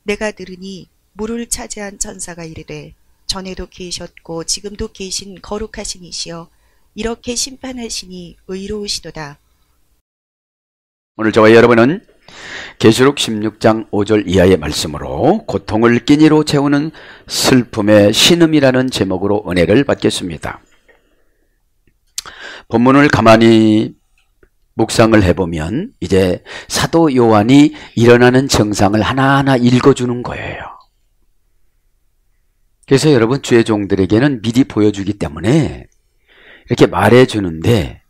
내가 들으니 물을 차지한 천사가 이르되 전에도 계셨고 지금도 계신 거룩하신 이시여 이렇게 심판하시니 의로우시도다. 오늘 저와 여러분은 계시록 16장 5절 이하의 말씀으로 고통을 끼니로 채우는 슬픔의 신음이라는 제목으로 은혜를 받겠습니다. 본문을 가만히 묵상을 해보면 이제 사도 요한이 일어나는 증상을 하나하나 읽어주는 거예요. 그래서 여러분, 주의 종들에게는 미리 보여주기 때문에 이렇게 말해주는데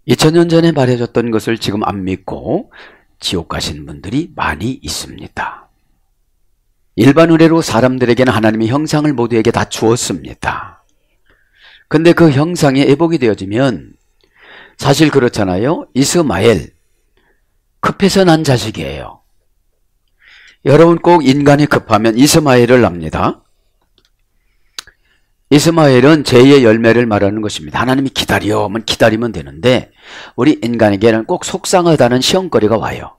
2000년 전에 말해줬던 것을 지금 안 믿고 지옥 가신 분들이 많이 있습니다. 일반 의례로 사람들에게는 하나님의 형상을 모두에게 다 주었습니다. 근데 그 형상이 애복이 되어지면 사실 그렇잖아요. 이스마엘, 급해서 난 자식이에요. 여러분 꼭 인간이 급하면 이스마엘을 납니다. 이스마엘은 제2의 열매를 말하는 것입니다. 하나님이 기다리면 기다리면 되는데 우리 인간에게는 꼭 속상하다는 시험거리가 와요.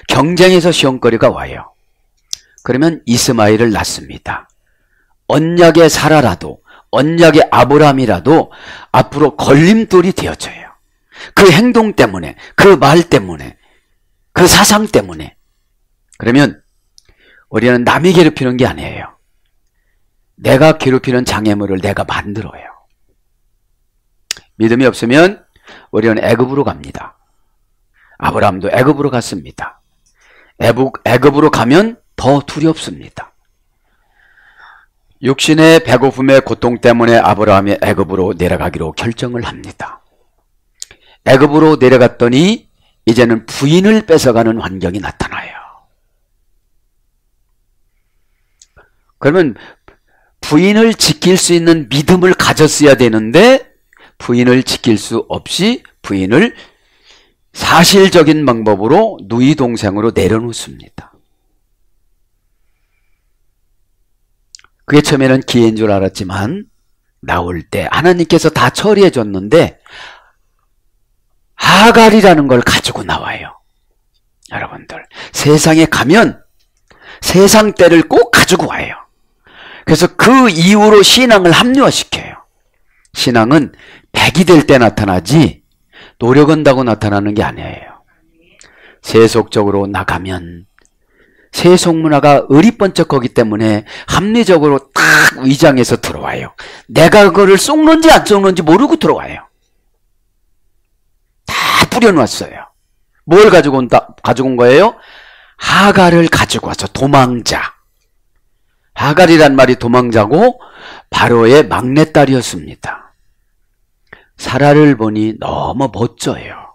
경쟁에서 시험거리가 와요. 그러면 이스마엘을 낳습니다. 언약의 사라라도 언약의 아브라함이라도 앞으로 걸림돌이 되어져요. 그 행동 때문에, 그 말 때문에, 그 사상 때문에. 그러면 우리는 남이 괴롭히는 게 아니에요. 내가 괴롭히는 장애물을 내가 만들어요. 믿음이 없으면 우리는 애굽으로 갑니다. 아브라함도 애굽으로 갔습니다. 애굽으로 가면 더 두렵습니다. 육신의 배고픔의 고통 때문에 아브라함이 애굽으로 내려가기로 결정을 합니다. 애굽으로 내려갔더니 이제는 부인을 뺏어가는 환경이 나타나요. 그러면 부인을 지킬 수 있는 믿음을 가졌어야 되는데 부인을 지킬 수 없이 부인을 사실적인 방법으로 누이 동생으로 내려놓습니다. 그게 처음에는 기회인 줄 알았지만 나올 때 하나님께서 다 처리해 줬는데 하갈이라는 걸 가지고 나와요. 여러분들, 세상에 가면 세상 때를 꼭 가지고 와요. 그래서 그 이후로 신앙을 합리화시켜요. 신앙은 백이 될 때 나타나지 노력한다고 나타나는 게 아니에요. 세속적으로 나가면 세속 문화가 의리번쩍하기 때문에 합리적으로 딱 위장해서 들어와요. 내가 그거를 쏙는지 안 쏙는지 모르고 들어와요. 다 뿌려놨어요. 뭘 가지고 온 거예요? 하갈을 가지고 와서 도망자. 하갈이란 말이 도망자고 바로의 막내딸이었습니다. 사라를 보니 너무 멋져요.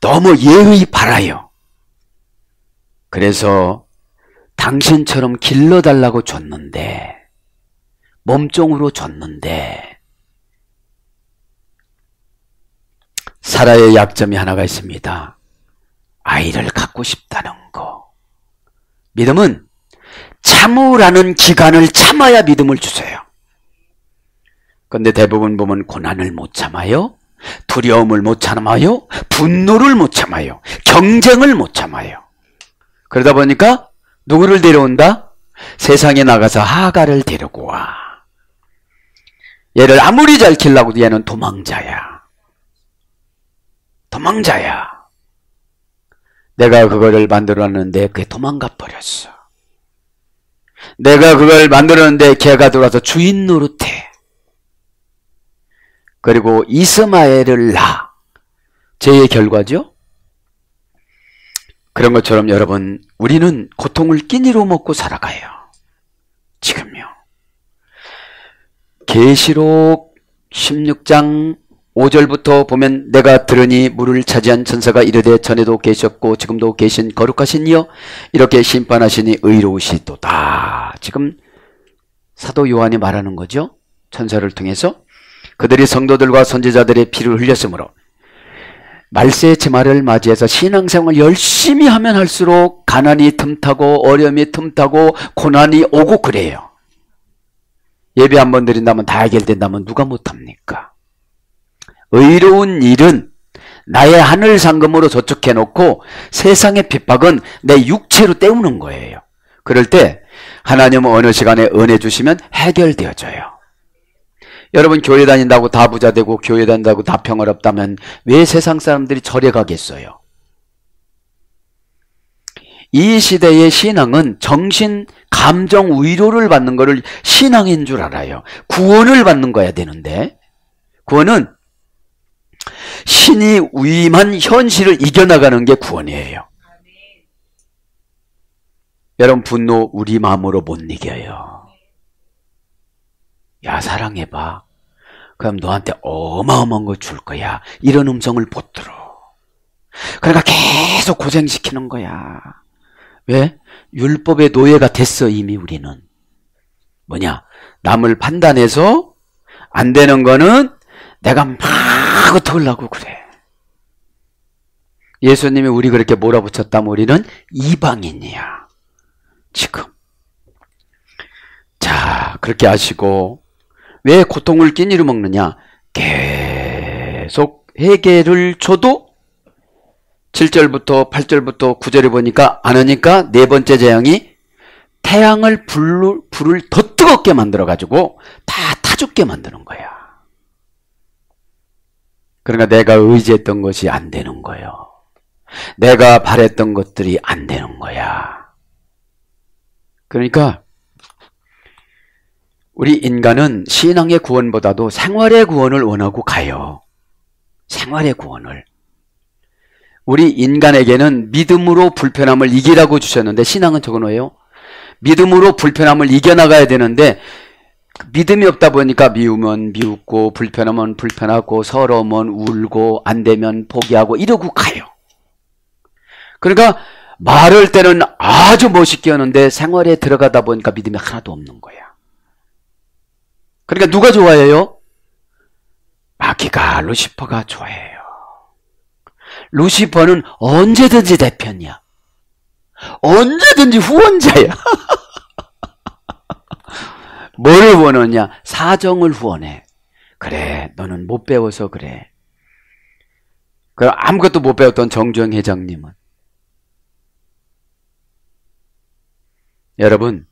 너무 예의 바라요. 그래서 당신처럼 길러달라고 줬는데, 몸종으로 줬는데, 사라의 약점이 하나가 있습니다. 아이를 갖고 싶다는 거. 믿음은 참으라는 기간을 참아야 믿음을 주세요. 그런데 대부분 보면 고난을 못 참아요. 두려움을 못 참아요. 분노를 못 참아요. 경쟁을 못 참아요. 그러다 보니까 누구를 데려온다? 세상에 나가서 하갈을 데리고 와. 얘를 아무리 잘 키우려고 얘는 도망자야. 도망자야. 내가 그거를 만들어놨는데 그게 도망가 버렸어. 내가 그걸 만들었는데 걔가 들어와서 주인 노릇해. 그리고 이스마엘을 낳아. 죄의 결과죠. 그런 것처럼 여러분, 우리는 고통을 끼니로 먹고 살아가요. 지금요. 계시록 16장 5절부터 보면 내가 들으니 물을 차지한 천사가 이르되 전에도 계셨고 지금도 계신 거룩하신 이여 이렇게 심판하시니 의로우시도다. 지금 사도 요한이 말하는 거죠. 천사를 통해서 그들이 성도들과 선지자들의 피를 흘렸으므로 말세의 치마를 맞이해서 신앙생활 열심히 하면 할수록 가난이 틈타고 어려움이 틈타고 고난이 오고 그래요. 예배 한번 드린다면 다 해결된다면 누가 못합니까? 의로운 일은 나의 하늘 상금으로 저축해 놓고 세상의 핍박은 내 육체로 때우는 거예요. 그럴 때 하나님은 어느 시간에 은혜 주시면 해결되어져요. 여러분, 교회 다닌다고 다 부자 되고 교회 다닌다고 다 평화롭다면 왜 세상 사람들이 절에 가겠어요? 이 시대의 신앙은 정신, 감정 위로를 받는 것을 신앙인 줄 알아요. 구원을 받는 거야 되는데, 구원은 신이 위임한 현실을 이겨나가는 게 구원이에요. 여러분, 분노 우리 마음으로 못 이겨요. 야, 사랑해봐. 그럼 너한테 어마어마한 거 줄 거야. 이런 음성을 못 들어. 그러니까 계속 고생시키는 거야. 왜? 율법의 노예가 됐어. 이미 우리는. 뭐냐? 남을 판단해서 안 되는 거는 내가 막 어떡하려고 그래. 예수님이 우리 그렇게 몰아붙였다면 우리는 이방인이야. 지금. 자, 그렇게 하시고 왜 고통을 끼니로 먹느냐? 계속 해결을 줘도 7절부터 8절부터 9절에 보니까 안 하니까 네 번째 재앙이 태양을 불을 더 뜨겁게 만들어가지고 다 타죽게 만드는 거야. 그러니까 내가 의지했던 것이 안 되는 거예요. 내가 바랬던 것들이 안 되는 거야. 그러니까 우리 인간은 신앙의 구원보다도 생활의 구원을 원하고 가요. 생활의 구원을. 우리 인간에게는 믿음으로 불편함을 이기라고 주셨는데, 신앙은 저건 뭐예요? 믿음으로 불편함을 이겨나가야 되는데 믿음이 없다 보니까 미우면 미웃고 불편하면 불편하고 서러우면 울고 안 되면 포기하고 이러고 가요. 그러니까 말할 때는 아주 멋있게 하는데 생활에 들어가다 보니까 믿음이 하나도 없는 거야. 그러니까 누가 좋아해요? 마귀가, 루시퍼가 좋아해요. 루시퍼는 언제든지 대편이야. 언제든지 후원자야. 뭐를 후원하냐? 사정을 후원해. 그래, 너는 못 배워서 그래. 그럼 아무것도 못 배웠던 정주영 회장님은, 여러분,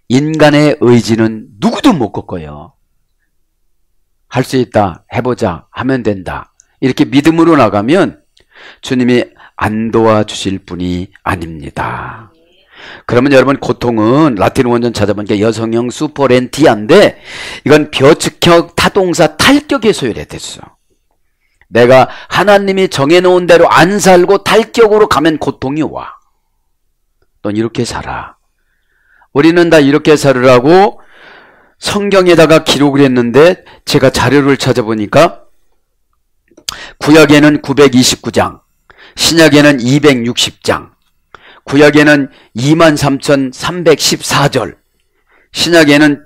인간의 의지는 누구도 못 꺾어요. 할 수 있다, 해보자, 하면 된다, 이렇게 믿음으로 나가면 주님이 안 도와주실 분이 아닙니다. 그러면 여러분, 고통은 라틴 원전 찾아보니까 여성형 슈퍼렌티아인데 이건 벼측형 타동사 탈격에 소요가 됐어. 내가 하나님이 정해놓은 대로 안 살고 탈격으로 가면 고통이 와. 넌 이렇게 살아. 우리는 다 이렇게 살으라고 성경에다가 기록을 했는데 제가 자료를 찾아보니까 구약에는 929장, 신약에는 260장, 구약에는 23,314절, 신약에는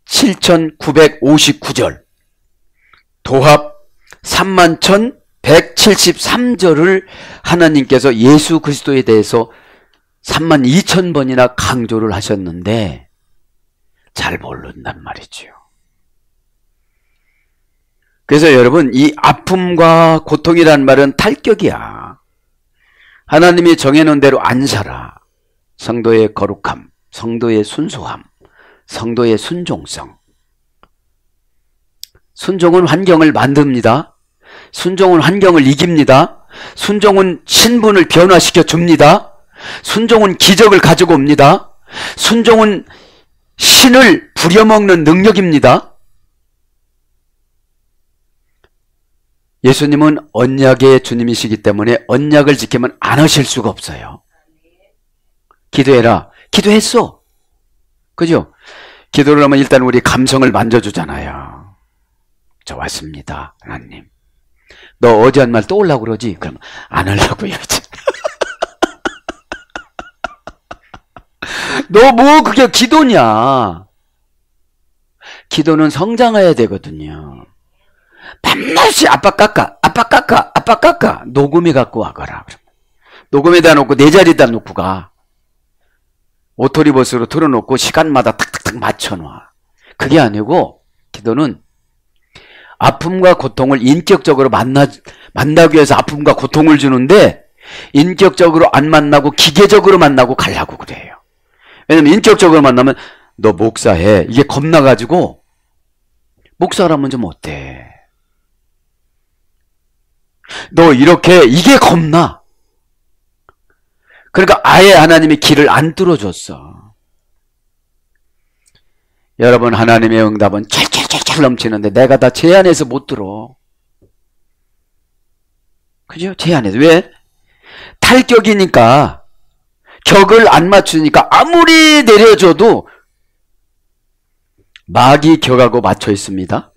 7,959절, 도합 31,173절을 하나님께서 예수 그리스도에 대해서 32,000번이나 강조를 하셨는데 잘 모른단 말이죠. 그래서 여러분, 이 아픔과 고통이란 말은 탈격이야. 하나님이 정해놓은 대로 안 살아. 성도의 거룩함, 성도의 순수함, 성도의 순종성. 순종은 환경을 만듭니다. 순종은 환경을 이깁니다. 순종은 신분을 변화시켜 줍니다. 순종은 기적을 가지고 옵니다. 순종은 신을 부려먹는 능력입니다. 예수님은 언약의 주님이시기 때문에 언약을 지키면 안 하실 수가 없어요. 기도해라. 기도했어. 그죠? 기도를 하면 일단 우리 감성을 만져주잖아요. 저 왔습니다, 하나님. 너 어제 한 말 또 오려고 그러지? 그럼 안 하려고요. 너 뭐 그게 기도냐? 기도는 성장해야 되거든요. 밤낮이 아빠 깎아, 아빠 깎아, 아빠 깎아. 녹음해 갖고 와거라. 녹음에다 놓고 내 자리에다 놓고 가. 오토리버스로 틀어놓고 시간마다 탁탁탁 맞춰놔. 그게 아니고 기도는 아픔과 고통을 인격적으로 만나기 위해서 아픔과 고통을 주는데 인격적으로 안 만나고 기계적으로 만나고 가려고 그래요. 왜냐면 인격적으로 만나면 너 목사해. 이게 겁나가지고 목사라면 좀 어때? 너 이렇게 이게 겁나. 그러니까 아예 하나님이 길을 안 뚫어줬어. 여러분 하나님의 응답은 찰찰찰찰 넘치는데 내가 다 제 안에서 못 들어. 그죠? 제 안에서. 왜? 탈격이니까 격을 안 맞추니까 아무리 내려줘도 마귀 격하고 맞춰 있습니다.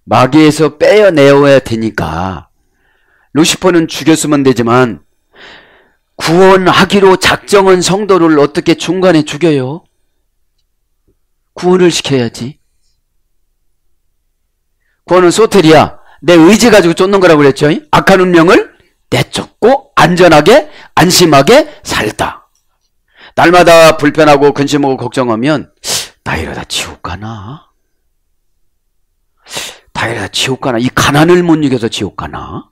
마귀에서 빼어내어야 되니까 루시퍼는 죽였으면 되지만 구원하기로 작정한 성도를 어떻게 중간에 죽여요? 구원을 시켜야지. 구원은 소테리야. 내 의지 가지고 쫓는 거라고 그랬죠. 악한 운명을 내쫓고 안전하게 안심하게 살다. 날마다 불편하고 근심하고 걱정하면 나 이러다 지옥 가나? 나 이러다 지옥 가나? 이 가난을 못 이겨서 지옥 가나?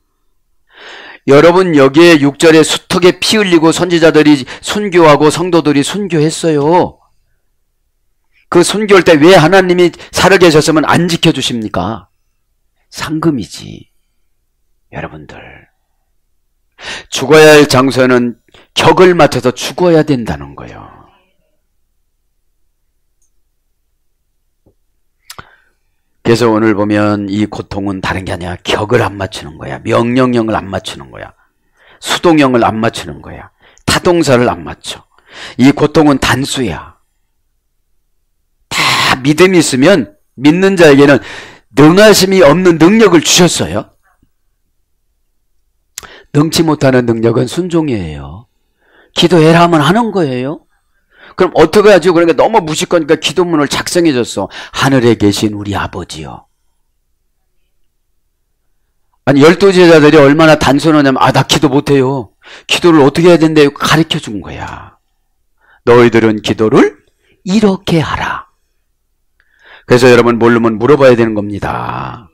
여러분 여기에 6절에 수턱에 피 흘리고 선지자들이 순교하고 성도들이 순교했어요. 그 순교할 때 왜 하나님이 살아계셨으면 안 지켜주십니까? 상금이지. 여러분들 죽어야 할 장소에는 격을 맡아서 죽어야 된다는 거예요. 그래서 오늘 보면 이 고통은 다른 게 아니라 격을 안 맞추는 거야. 명령형을 안 맞추는 거야. 수동형을 안 맞추는 거야. 타동사를 안 맞춰. 이 고통은 단수야. 다 믿음이 있으면 믿는 자에게는 능하심이 없는 능력을 주셨어요. 능치 못하는 능력은 순종이에요. 기도해라 하면 하는 거예요. 그럼 어떻게 하죠? 그러니까 너무 무식하니까 기도문을 작성해 줬어. 하늘에 계신 우리 아버지요. 아니 12제자들이 얼마나 단순하냐면 나 기도 못해요. 기도를 어떻게 해야 된대요? 가르쳐 준 거야. 너희들은 기도를 이렇게 하라. 그래서 여러분 모르면 물어봐야 되는 겁니다.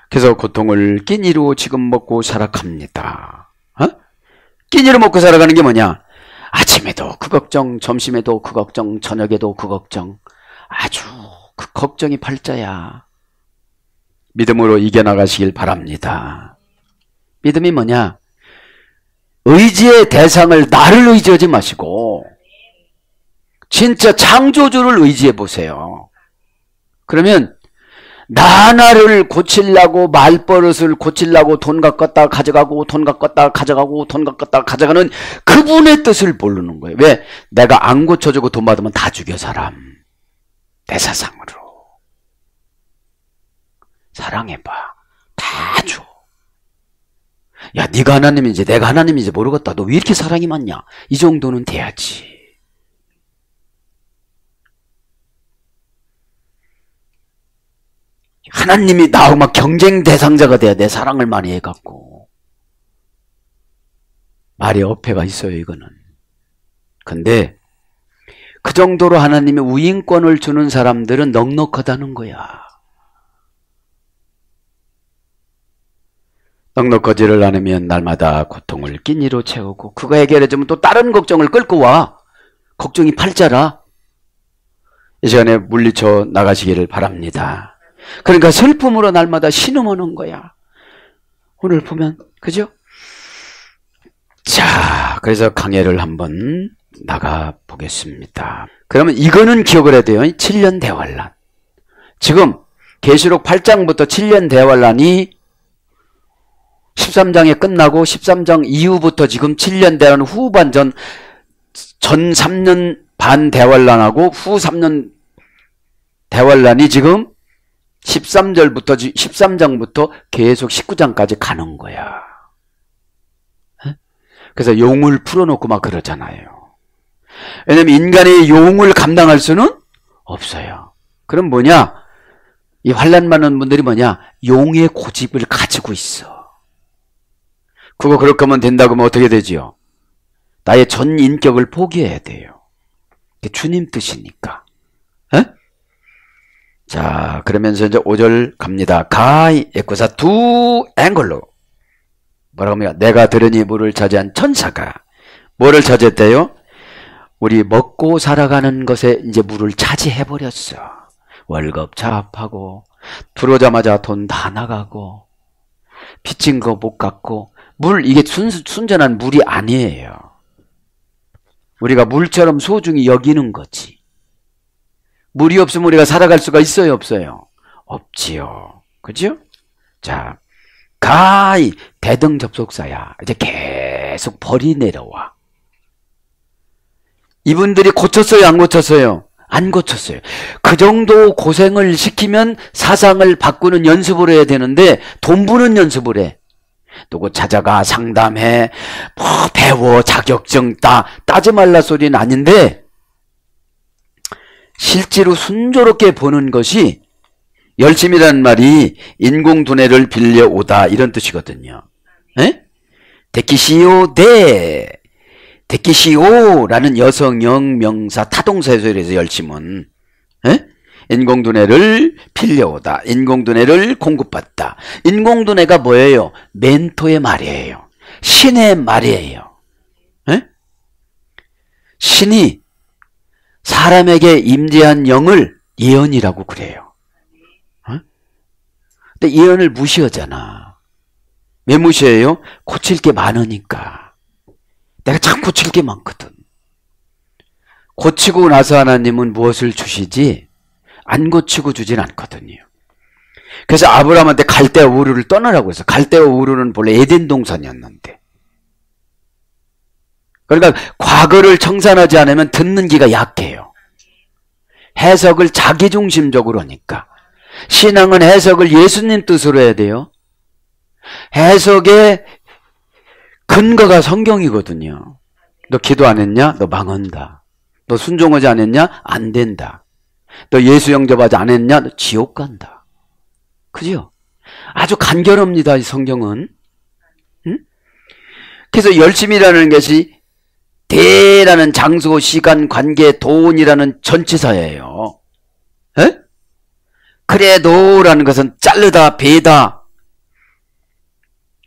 그래서 고통을 끼니로 지금 먹고 살아갑니다. 끼니로 먹고 살아가는 게 뭐냐? 아침에도 그 걱정, 점심에도 그 걱정, 저녁에도 그 걱정. 아주 그 걱정이 팔자야. 믿음으로 이겨나가시길 바랍니다. 믿음이 뭐냐? 의지의 대상을 나를 의지하지 마시고 진짜 창조주를 의지해 보세요. 그러면 나를 고치려고 말버릇을 고치려고 돈 갖겠다 가져가고 돈 갖겠다 가져가고 돈 갖겠다 가져가는 그분의 뜻을 모르는 거예요. 왜? 내가 안 고쳐주고 돈 받으면 다 죽여 사람. 내 사상으로. 사랑해봐. 다 줘. 야 네가 하나님인지 내가 하나님인지 모르겠다. 너 왜 이렇게 사랑이 많냐? 이 정도는 돼야지. 하나님이 나하고 막 경쟁 대상자가 돼야 내 사랑을 많이 해갖고. 말이 어폐가 있어요 이거는. 근데 그 정도로 하나님이 우인권을 주는 사람들은 넉넉하다는 거야. 넉넉하지를 않으면 날마다 고통을 끼니로 채우고 그거 해결해주면 또 다른 걱정을 끌고 와. 걱정이 팔자라. 이 시간에 물리쳐 나가시기를 바랍니다. 그러니까 슬픔으로 날마다 신음하는 거야. 오늘 보면 그죠? 자, 그래서 강해를 한번 나가 보겠습니다. 그러면 이거는 기억을 해야 돼요. 7년 대환란. 지금 계시록 8장부터 7년 대환란이 13장에 끝나고 13장 이후부터 지금 7년 대환란 후반 전 3년 반 대환란하고 후 3년 대환란이 지금 13장부터 계속 19장까지 가는 거야. 그래서 용을 풀어놓고 막 그러잖아요. 왜냐면 인간이 용을 감당할 수는 없어요. 그럼 뭐냐? 이 환난 많은 분들이 뭐냐? 용의 고집을 가지고 있어. 그거 그렇게 하면 된다고 하면 어떻게 되지요? 나의 전 인격을 포기해야 돼요. 주님 뜻이니까. 자, 그러면서 이제 5절 갑니다. 가이 에쿠사 두 앵글로. 뭐라고 합니까? 내가 들으니 물을 차지한 천사가 뭐를 차지했대요? 우리 먹고 살아가는 것에 이제 물을 차지해버렸어. 월급 자업하고 들어오자마자 돈 다 나가고 빚진 거 못 갚고 물 이게 순전한 물이 아니에요. 우리가 물처럼 소중히 여기는 거지. 물이 없으면 우리가 살아갈 수가 있어요, 없어요? 없지요. 그죠? 자, 가히 대등 접속사야. 이제 계속 벌이 내려와. 이분들이 고쳤어요, 안 고쳤어요? 안 고쳤어요. 그 정도 고생을 시키면 사상을 바꾸는 연습을 해야 되는데 돈 버는 연습을 해. 누구 찾아가 상담해, 뭐 배워, 자격증 따지 말라 소리는 아닌데 실제로 순조롭게 보는 것이 열심이라는 말이 인공두뇌를 빌려오다 이런 뜻이거든요. 에? 데키시오라는 여성형 명사 타동사에서 이래서 열심은 에? 인공두뇌를 빌려오다, 인공두뇌를 공급받다. 인공두뇌가 뭐예요? 멘토의 말이에요. 신의 말이에요. 에? 신이 사람에게 임재한 영을 예언이라고 그래요. 어? 근데 예언을 무시하잖아. 왜 무시해요? 고칠 게 많으니까. 내가 참 고칠 게 많거든. 고치고 나서 하나님은 무엇을 주시지? 안 고치고 주진 않거든요. 그래서 아브라함한테 갈대아 우르를 떠나라고 해서 갈대아 우르는 본래 에덴 동산이었는데 그러니까 과거를 청산하지 않으면 듣는 귀가 약해요. 해석을 자기중심적으로 하니까. 신앙은 해석을 예수님 뜻으로 해야 돼요. 해석의 근거가 성경이거든요. 너 기도 안 했냐? 너 망한다. 너 순종하지 않았냐? 안 된다. 너 예수 영접하지 않았냐? 너 지옥 간다. 그죠? 아주 간결합니다, 이 성경은. 응? 그래서 열심이라는 것이 대라는 장소, 시간, 관계, 돈이라는 전치사예요. 에? 그래도라는 것은 자르다, 베다,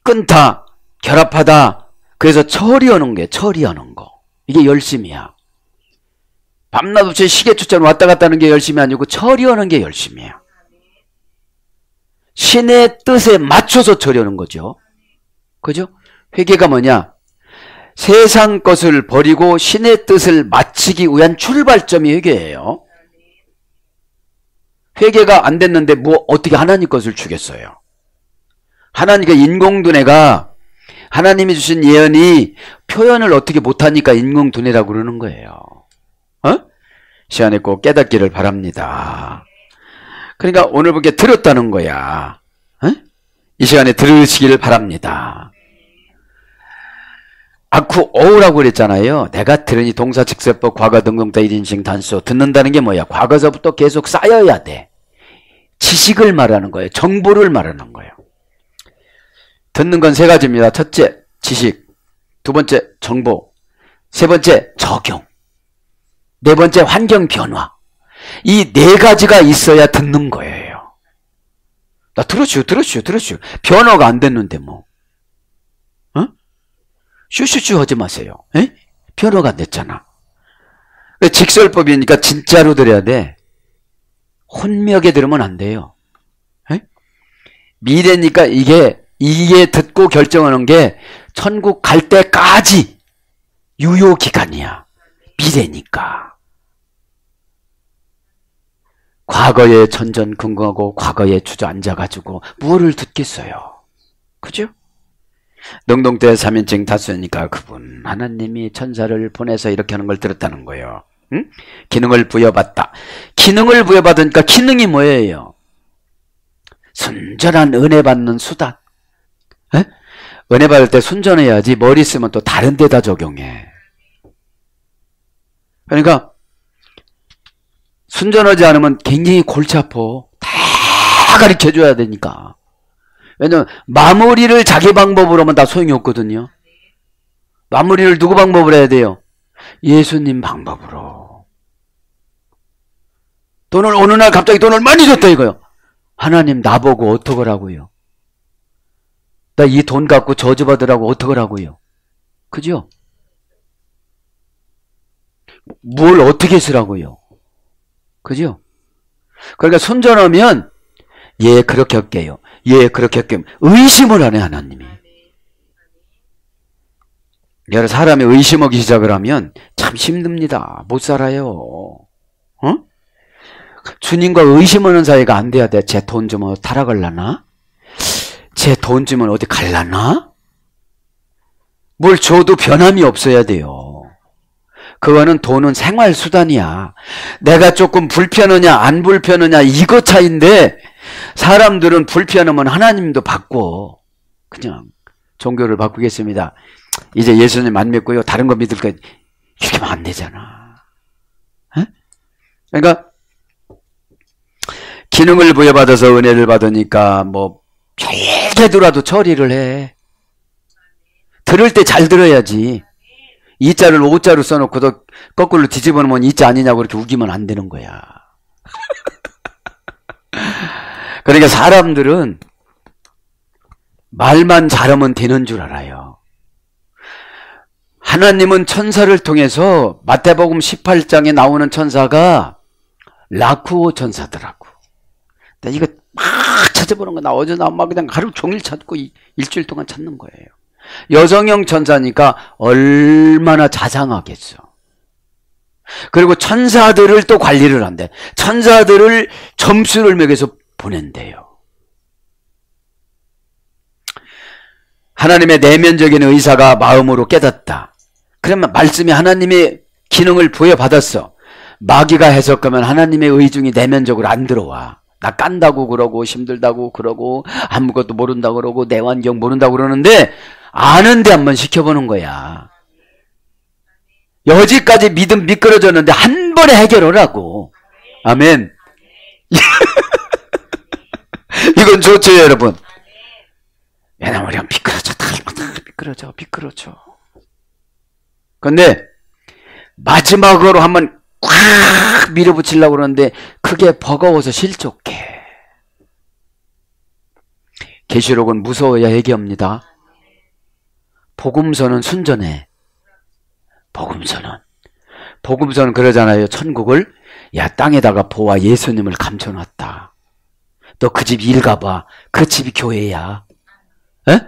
끊다, 결합하다. 그래서 처리하는 게 처리하는 거. 이게 열심이야. 밤낮 없이 시계추처럼 왔다 갔다 하는 게 열심이 아니고 처리하는 게 열심이야. 신의 뜻에 맞춰서 처리하는 거죠. 그죠? 회개가 뭐냐? 세상 것을 버리고 신의 뜻을 마치기 위한 출발점이 회개예요. 회개가 안 됐는데 뭐 어떻게 하나님 것을 주겠어요? 하나님과 인공두뇌가 하나님이 주신 예언이 표현을 어떻게 못하니까 인공두뇌라고 그러는 거예요. 어? 시간에 꼭 깨닫기를 바랍니다. 그러니까 오늘 보게 들었다는 거야. 어? 이 시간에 들으시기를 바랍니다. 아쿠 오우라고 그랬잖아요. 내가 들으니 동사직세법 과거 등등다 1인칭 단수. 듣는다는 게 뭐야? 과거서부터 계속 쌓여야 돼. 지식을 말하는 거예요. 정보를 말하는 거예요. 듣는 건 세 가지입니다. 첫째, 지식. 두 번째, 정보. 세 번째, 적용. 네 번째, 환경 변화. 이 네 가지가 있어야 듣는 거예요. 나 들었슈. 변화가 안 됐는데 뭐. 어? 슈슈슈 하지 마세요. 에? 변화가 안 됐잖아. 직설법이니까 진짜로 들어야 돼. 혼미하게 들으면 안 돼요. 에? 미래니까 이게 듣고 결정하는 게 천국 갈 때까지 유효기간이야. 미래니까. 과거에 전전긍긍하고 과거에 주저앉아가지고 무엇을 듣겠어요. 그죠? 능동태 3인칭 다수니까 그분 하나님이 천사를 보내서 이렇게 하는 걸 들었다는 거예요. 응? 기능을 부여받다. 기능을 부여받으니까 기능이 뭐예요? 순전한 은혜 받는 수단. 에? 은혜 받을 때 순전해야지 머리 쓰면 또 다른 데다 적용해. 그러니까 순전하지 않으면 굉장히 골치 아파. 다 가르쳐줘야 되니까. 왜냐면 마무리를 자기 방법으로 하면 다 소용이 없거든요. 마무리를 누구 방법으로 해야 돼요? 예수님 방법으로. 돈을 어느 날 갑자기 돈을 많이 줬다 이거요. 하나님 나보고 어떡하라고요? 나 이 돈 갖고 저주받으라고 어떡하라고요? 그죠? 뭘 어떻게 쓰라고요? 그죠? 그러니까 손절하면 예 그렇게 할게요. 예 그렇게 할게요. 의심을 하네 하나님이. 여러 사람이 의심하기 시작을 하면 참 힘듭니다. 못 살아요. 어? 주님과 의심하는 사이가 안 돼야 돼. 제 돈 주면 타락할라나? 제 돈 주면 어디 갈라나? 뭘 줘도 변함이 없어야 돼요. 그거는 돈은 생활수단이야. 내가 조금 불편하냐 안 불편하냐 이거 차이인데 사람들은 불편하면 하나님도 바꿔. 그냥 종교를 바꾸겠습니다. 이제 예수님 안 믿고요. 다른 거 믿을 거 이렇게 하면 안 되잖아. 에? 그러니까 기능을 부여받아서 은혜를 받으니까 뭐 별개더라도 처리를 해. 들을 때 잘 들어야지. 이자를 오자로 써놓고 도 거꾸로 뒤집어 놓으면 이자 아니냐고 이렇게 우기면 안 되는 거야. 그러니까 사람들은 말만 잘하면 되는 줄 알아요. 하나님은 천사를 통해서 마태복음 18장에 나오는 천사가 라쿠오 천사더라고. 나 이거 막 찾아보는 거 나 어제 나 막 그냥 하루 종일 찾고 일주일 동안 찾는 거예요. 여성형 천사니까 얼마나 자상하겠어. 그리고 천사들을 또 관리를 한대. 천사들을 점수를 매겨서 보낸대요. 하나님의 내면적인 의사가 마음으로 깨닫다. 그러면 말씀이 하나님의 기능을 부여받았어. 마귀가 해석하면 하나님의 의중이 내면적으로 안 들어와. 나 깐다고 그러고 힘들다고 그러고 아무것도 모른다고 그러고 내 환경 모른다고 그러는데 아는데 한번 시켜보는 거야. 여지까지 믿음 미끄러졌는데 한 번에 해결하라고. 아멘. 이건 좋죠 여러분. 왜냐면 우리가 미끄러져 미끄러져. 근데 마지막으로 한번 꽉 밀어붙이려고 그러는데 그게 버거워서 실족해. 계시록은 무서워야 얘기합니다. 복음서는 순전해. 복음서는 그러잖아요. 천국을 야 땅에다가 보아 예수님을 감춰놨다. 너 그 집 일 가봐. 그 집이 교회야. 에?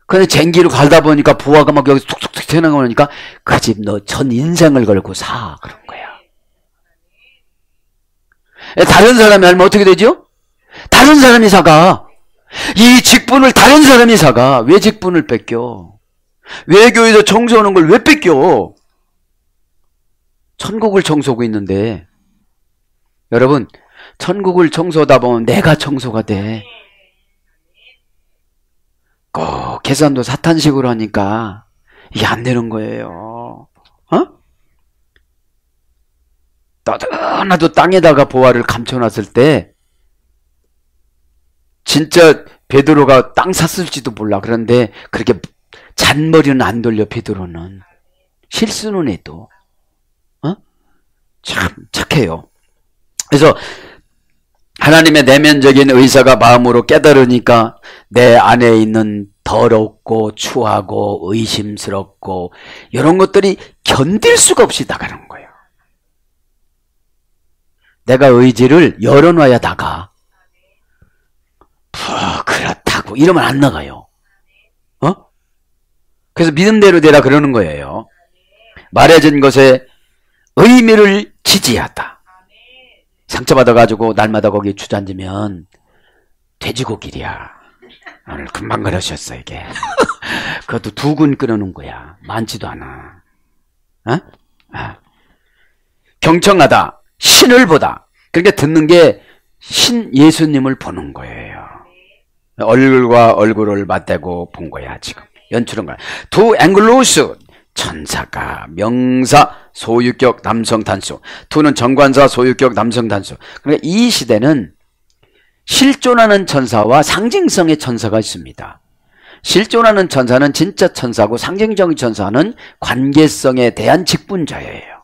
근데 쟁기로 갈다 보니까 보아가 막 여기 툭툭툭 튀어나오니까 그 집 너 전 인생을 걸고 사. 그런 거야. 다른 사람이 알면 어떻게 되죠? 다른 사람이 사가. 이 직분을 다른 사람이 사가. 왜 직분을 뺏겨? 왜 교회에서 청소하는 걸 왜 뺏겨? 천국을 청소하고 있는데. 여러분 천국을 청소하다 보면 내가 청소가 돼. 꼭 계산도 사탄식으로 하니까 이게 안 되는 거예요. 떠드나도 땅에다가 보화를 감춰놨을 때 진짜 베드로가 땅 샀을지도 몰라. 그런데 그렇게 잔머리는 안 돌려. 베드로는 실수는 해도 참 착해요. 그래서 하나님의 내면적인 의사가 마음으로 깨달으니까 내 안에 있는 더럽고 추하고 의심스럽고 이런 것들이 견딜 수가 없이 나가는 거예요. 내가 의지를 열어놔야 나가. 그렇다고 이러면 안 나가요. 그래서 믿음대로 되라 그러는 거예요. 말해진 것에 의미를 지지하다. 상처받아가지고 날마다 거기 주저앉으면 돼지고기야. 오늘 금방 그러셨어 이게. 그것도 2군 끓여놓은 거야. 많지도 않아. 경청하다. 신을 보다. 그러니까 듣는 게 신 예수님을 보는 거예요. 얼굴과 얼굴을 맞대고 본 거야 지금. 연출한 거야. 두 앵글로스. 천사가 명사 소유격 남성 단수. 투는 정관사 소유격 남성 단수. 그러니까 이 시대는 실존하는 천사와 상징성의 천사가 있습니다. 실존하는 천사는 진짜 천사고 상징적인 천사는 관계성에 대한 직분자예요.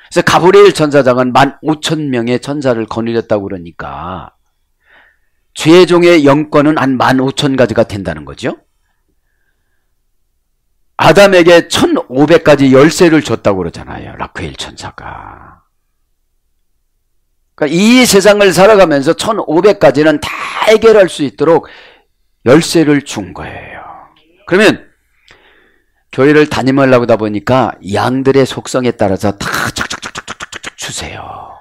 그래서 가브리엘 천사장은 15,000명의 천사를 거느렸다고 그러니까 죄종의 영권은 한 15,000가지가 된다는 거죠. 아담에게 1,500가지 열쇠를 줬다고 그러잖아요. 라크엘 천사가. 그러니까 이 세상을 살아가면서 1,500가지는 다 해결할 수 있도록 열쇠를 준 거예요. 그러면 교회를 다니면서 하다 보니까 양들의 속성에 따라서 다 착착착착착착 주세요.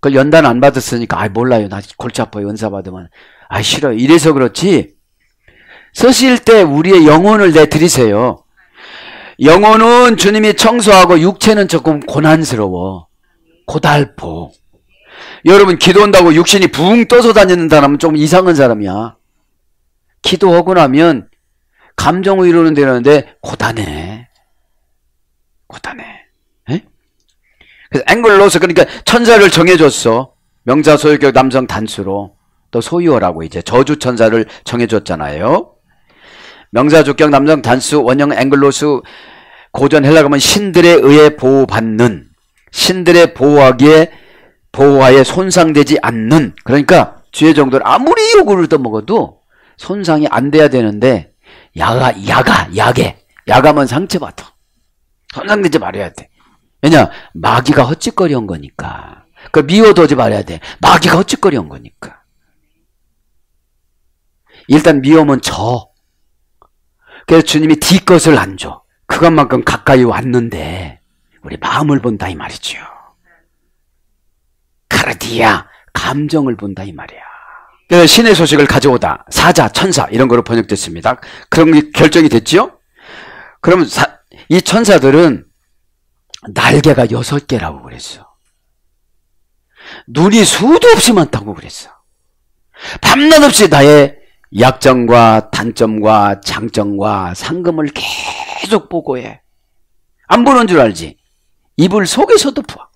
그걸 연단 안 받았으니까 몰라요. 나 골치 아파요. 은사 받으면. 싫어요. 이래서 그렇지. 서실 때 우리의 영혼을 내드리세요. 영혼은 주님이 청소하고 육체는 조금 고난스러워. 고달포. 여러분 기도한다고 육신이 붕 떠서 다니는 사람은 좀 이상한 사람이야. 기도하고 나면 감정을 이루는 데라는데 고단해. 에? 그래서 앵글로스 그러니까 천사를 정해줬어. 명사 소유격 남성 단수로. 또 소유어라고 이제 저주 천사를 정해줬잖아요. 명사 주격 남성 단수 원형 앵글로스 고전 헬라 가면 신들에 의해 보호받는 신들의 보호하에 손상되지 않는 그러니까 주의 정도를 아무리 요구를 떠먹어도 손상이 안 돼야 되는데 야가면 상처받아. 손상되지 말아야 돼. 왜냐 마귀가 헛짓거리한 거니까. 그 미워두지 말아야 돼. 마귀가 헛짓거리한 거니까. 일단 미우면 져. 그래서 주님이 뒤 것을 안 줘. 그것만큼 가까이 왔는데 우리 마음을 본다 이 말이죠. 카르디아 감정을 본다 이 말이야. 그래서 신의 소식을 가져오다 사자 천사 이런 거로 번역됐습니다. 그런 게 결정이 됐죠. 그러면 이 천사들은 날개가 6개라고 그랬어. 눈이 수도 없이 많다고 그랬어. 밤낮 없이 나의 약점과 단점과 장점과 상금을 계속 보고해. 안 보는 줄 알지? 이불 속에서도 봐.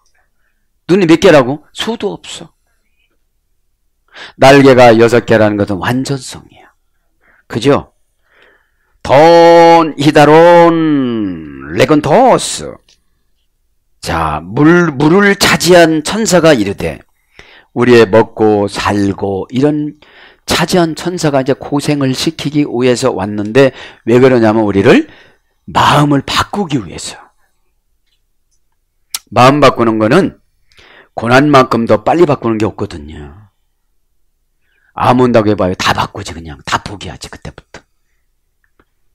눈이 몇 개라고? 수도 없어. 날개가 6개라는 것은 완전성이야. 그죠? 돈, 히다론, 레건토스. 자, 물을 차지한 천사가 이르되, 우리의 먹고 살고 이런 차지한 천사가 이제 고생을 시키기 위해서 왔는데, 왜 그러냐면 우리를 마음을 바꾸기 위해서. 마음 바꾸는 거는 고난만큼 더 빨리 바꾸는 게 없거든요. 아문다고 해봐요. 다 바꾸지 그냥. 다 포기하지 그때부터.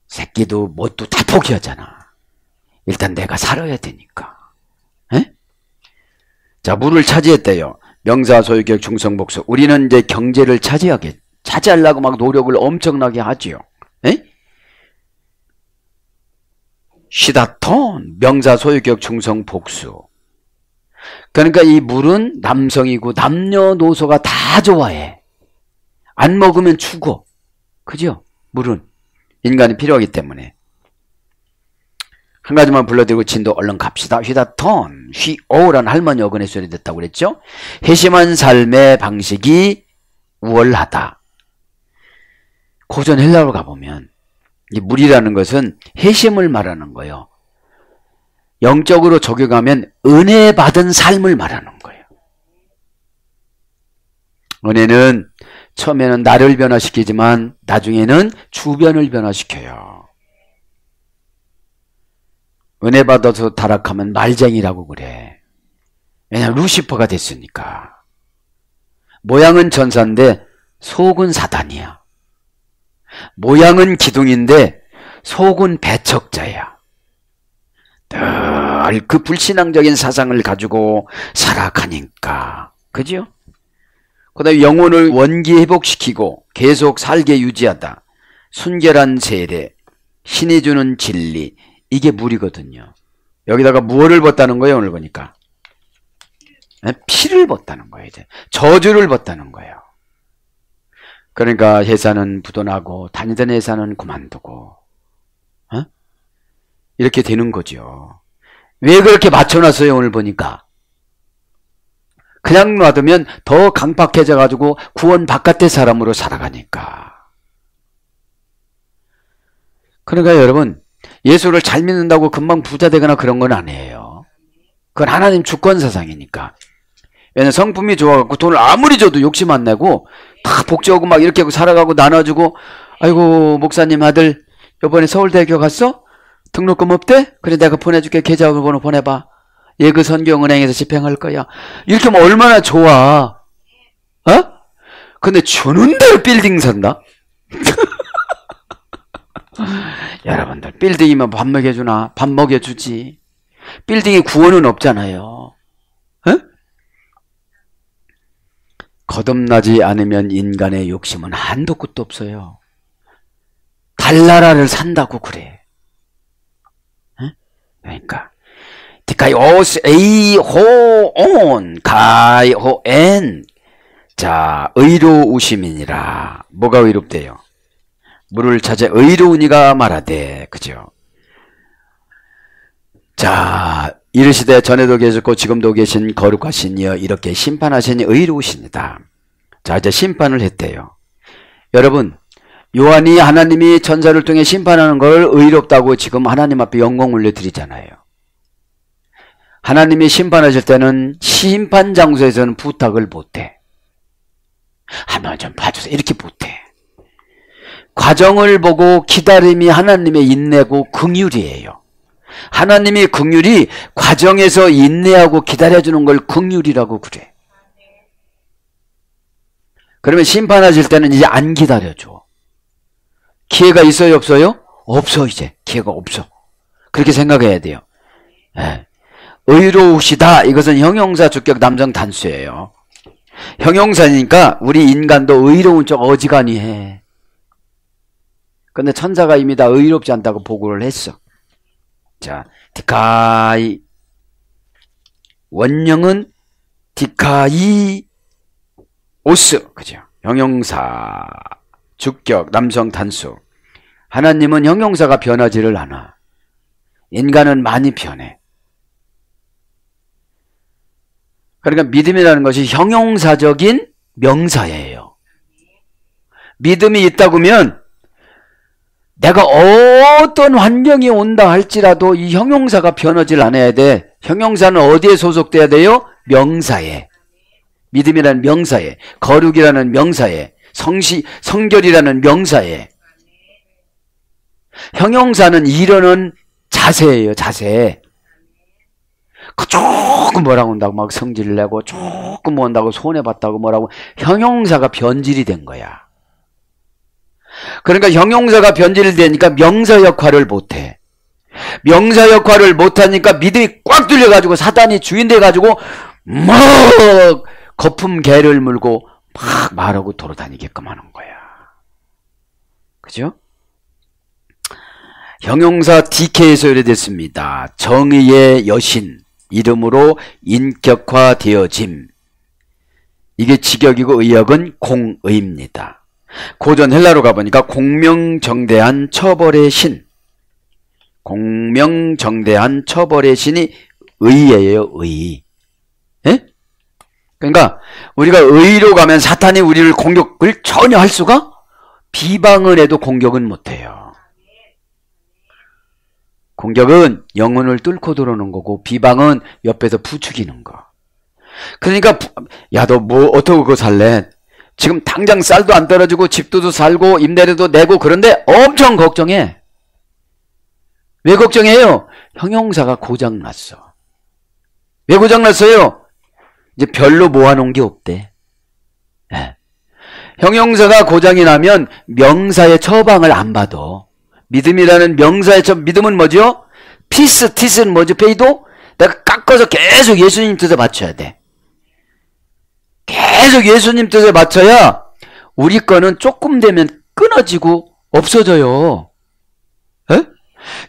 새끼도 뭣도 다 포기하잖아. 일단 내가 살아야 되니까. 에? 자, 물을 차지했대요. 명사 소유격 중성복수. 우리는 이제 경제를 차지하려고 막 노력을 엄청나게 하지요. 에? 시다톤 명사 소유격 중성복수. 그러니까 이 물은 남성이고 남녀노소가 다 좋아해. 안 먹으면 죽어. 그죠? 물은 인간이 필요하기 때문에. 한 가지만 불러드리고 진도 얼른 갑시다. 휘다톤, 휘오라는 할머니 어근의 소리 됐다고 그랬죠? 회심한 삶의 방식이 우월하다. 고전 헬라로 가보면 이 물이라는 것은 회심을 말하는 거예요. 영적으로 적용하면 은혜 받은 삶을 말하는 거예요. 은혜는 처음에는 나를 변화시키지만 나중에는 주변을 변화시켜요. 은혜 받아서 타락하면 말쟁이라고 그래. 왜냐하면 루시퍼가 됐으니까. 모양은 천사인데 속은 사단이야. 모양은 기둥인데 속은 배척자야. 늘 그 불신앙적인 사상을 가지고 살아가니까. 그죠? 그 다음에 영혼을 원기 회복시키고 계속 살게 유지하다. 순결한 세례, 신이 주는 진리, 이게 물이거든요. 여기다가 무엇을 벗다는 거예요? 오늘 보니까 피를 벗다는 거예요. 이제 저주를 벗다는 거예요. 그러니까 회사는 부도나고 다니던 회사는 그만두고 이렇게 되는 거죠. 왜 그렇게 맞춰놨어요? 오늘 보니까 그냥 놔두면 더 강팍해져 가지고 구원 바깥의 사람으로 살아가니까. 그러니까 여러분 예수를 잘 믿는다고 금방 부자 되거나 그런 건 아니에요. 그건 하나님 주권 사상이니까. 왜냐면 성품이 좋아갖고 돈을 아무리 줘도 욕심 안 내고 다 복지하고 막 이렇게 하고 살아가고 나눠주고, 아이고 목사님 아들 이번에 서울대학교 갔어? 등록금 없대? 그래 내가 보내줄게. 계좌번호 보내봐. 얘 그 선경은행에서 집행할 거야. 이렇게 하면 얼마나 좋아. 어? 근데 주는 대로 빌딩 산다? 여러분들 빌딩이면 밥 먹여주나? 밥 먹여주지. 빌딩에 구원은 없잖아요. 어? 거듭나지 않으면 인간의 욕심은 한도 끝도 없어요. 달나라를 산다고 그래. 어? 그러니까 디카이오스 에이호온 가이호엔. 자, 의로우심이니라. 뭐가 의롭대요? 물을 찾아 의로운 이가 말하되. 그죠? 자, 이르시되 전에도 계셨고 지금도 계신 거룩하신 이여 이렇게 심판하시니 의로우십니다. 자, 이제 심판을 했대요. 여러분, 요한이 하나님이 천사를 통해 심판하는 걸 의롭다고 지금 하나님 앞에 영광 올려드리잖아요. 하나님이 심판하실 때는 심판 장소에서는 부탁을 못해. 한번 좀 봐주세요. 이렇게 못해. 과정을 보고 기다림이 하나님의 인내고 긍휼이에요. 하나님의 긍휼이 과정에서 인내하고 기다려주는 걸 긍휼이라고 그래. 그러면 심판하실 때는 이제 안 기다려줘. 기회가 있어요, 없어요? 없어. 이제 기회가 없어. 그렇게 생각해야 돼요. 네. 의로우시다. 이것은 형용사 주격 남성 단수예요. 형용사니까 우리 인간도 의로운 쪽 어지간히 해. 근데 천사가 이미 다 의롭지 않다고 보고를 했어. 자, 디카이. 원형은 디카이 오스. 그죠? 형용사 주격 남성 단수. 하나님은 형용사가 변하지를 않아. 인간은 많이 변해. 그러니까 믿음이라는 것이 형용사적인 명사예요. 믿음이 있다고면 내가 어떤 환경이 온다 할지라도 이 형용사가 변하질 않아야 돼. 형용사는 어디에 소속돼야 돼요? 명사에. 믿음이라는 명사에. 거룩이라는 명사에. 성결이라는 명사에. 형용사는 이르는 자세예요. 자세. 조금 뭐라고 한다고 막 성질을 내고 조금 뭐 한다고 손해봤다고 뭐라고. 형용사가 변질이 된 거야. 그러니까 형용사가 변질이 되니까 명사 역할을 못해. 명사 역할을 못하니까 믿음이 꽉 뚫려가지고 사단이 주인 돼가지고 막 거품 개를 물고 막 말하고 돌아다니게끔 하는 거야. 그죠? 형용사 DK에서 유래됐습니다. 정의의 여신, 이름으로 인격화되어짐. 이게 직역이고 의역은 공의입니다. 고전 헬라로 가보니까 공명정대한 처벌의 신. 공명정대한 처벌의 신이 의예요. 의. 예? 그러니까 우리가 의로 가면 사탄이 우리를 공격을 전혀 할 수가, 비방을 해도 공격은 못해요. 공격은 영혼을 뚫고 들어오는 거고 비방은 옆에서 부추기는 거. 그러니까 야, 너 뭐 어떻게 그거 살래? 지금 당장 쌀도 안 떨어지고 집도 살고 임대료도 내고 그런데 엄청 걱정해. 왜 걱정해요? 형용사가 고장났어. 왜 고장났어요? 이제 별로 모아놓은 게 없대. 네. 형용사가 고장이 나면 명사의 처방을 안 받아. 믿음이라는 명사의 믿음은 뭐죠? 피스, 티스는 뭐죠? 페이도? 내가 깎아서 계속 예수님 뜻에 맞춰야 돼. 계속 예수님 뜻에 맞춰야 우리 거는 조금 되면 끊어지고 없어져요. 에?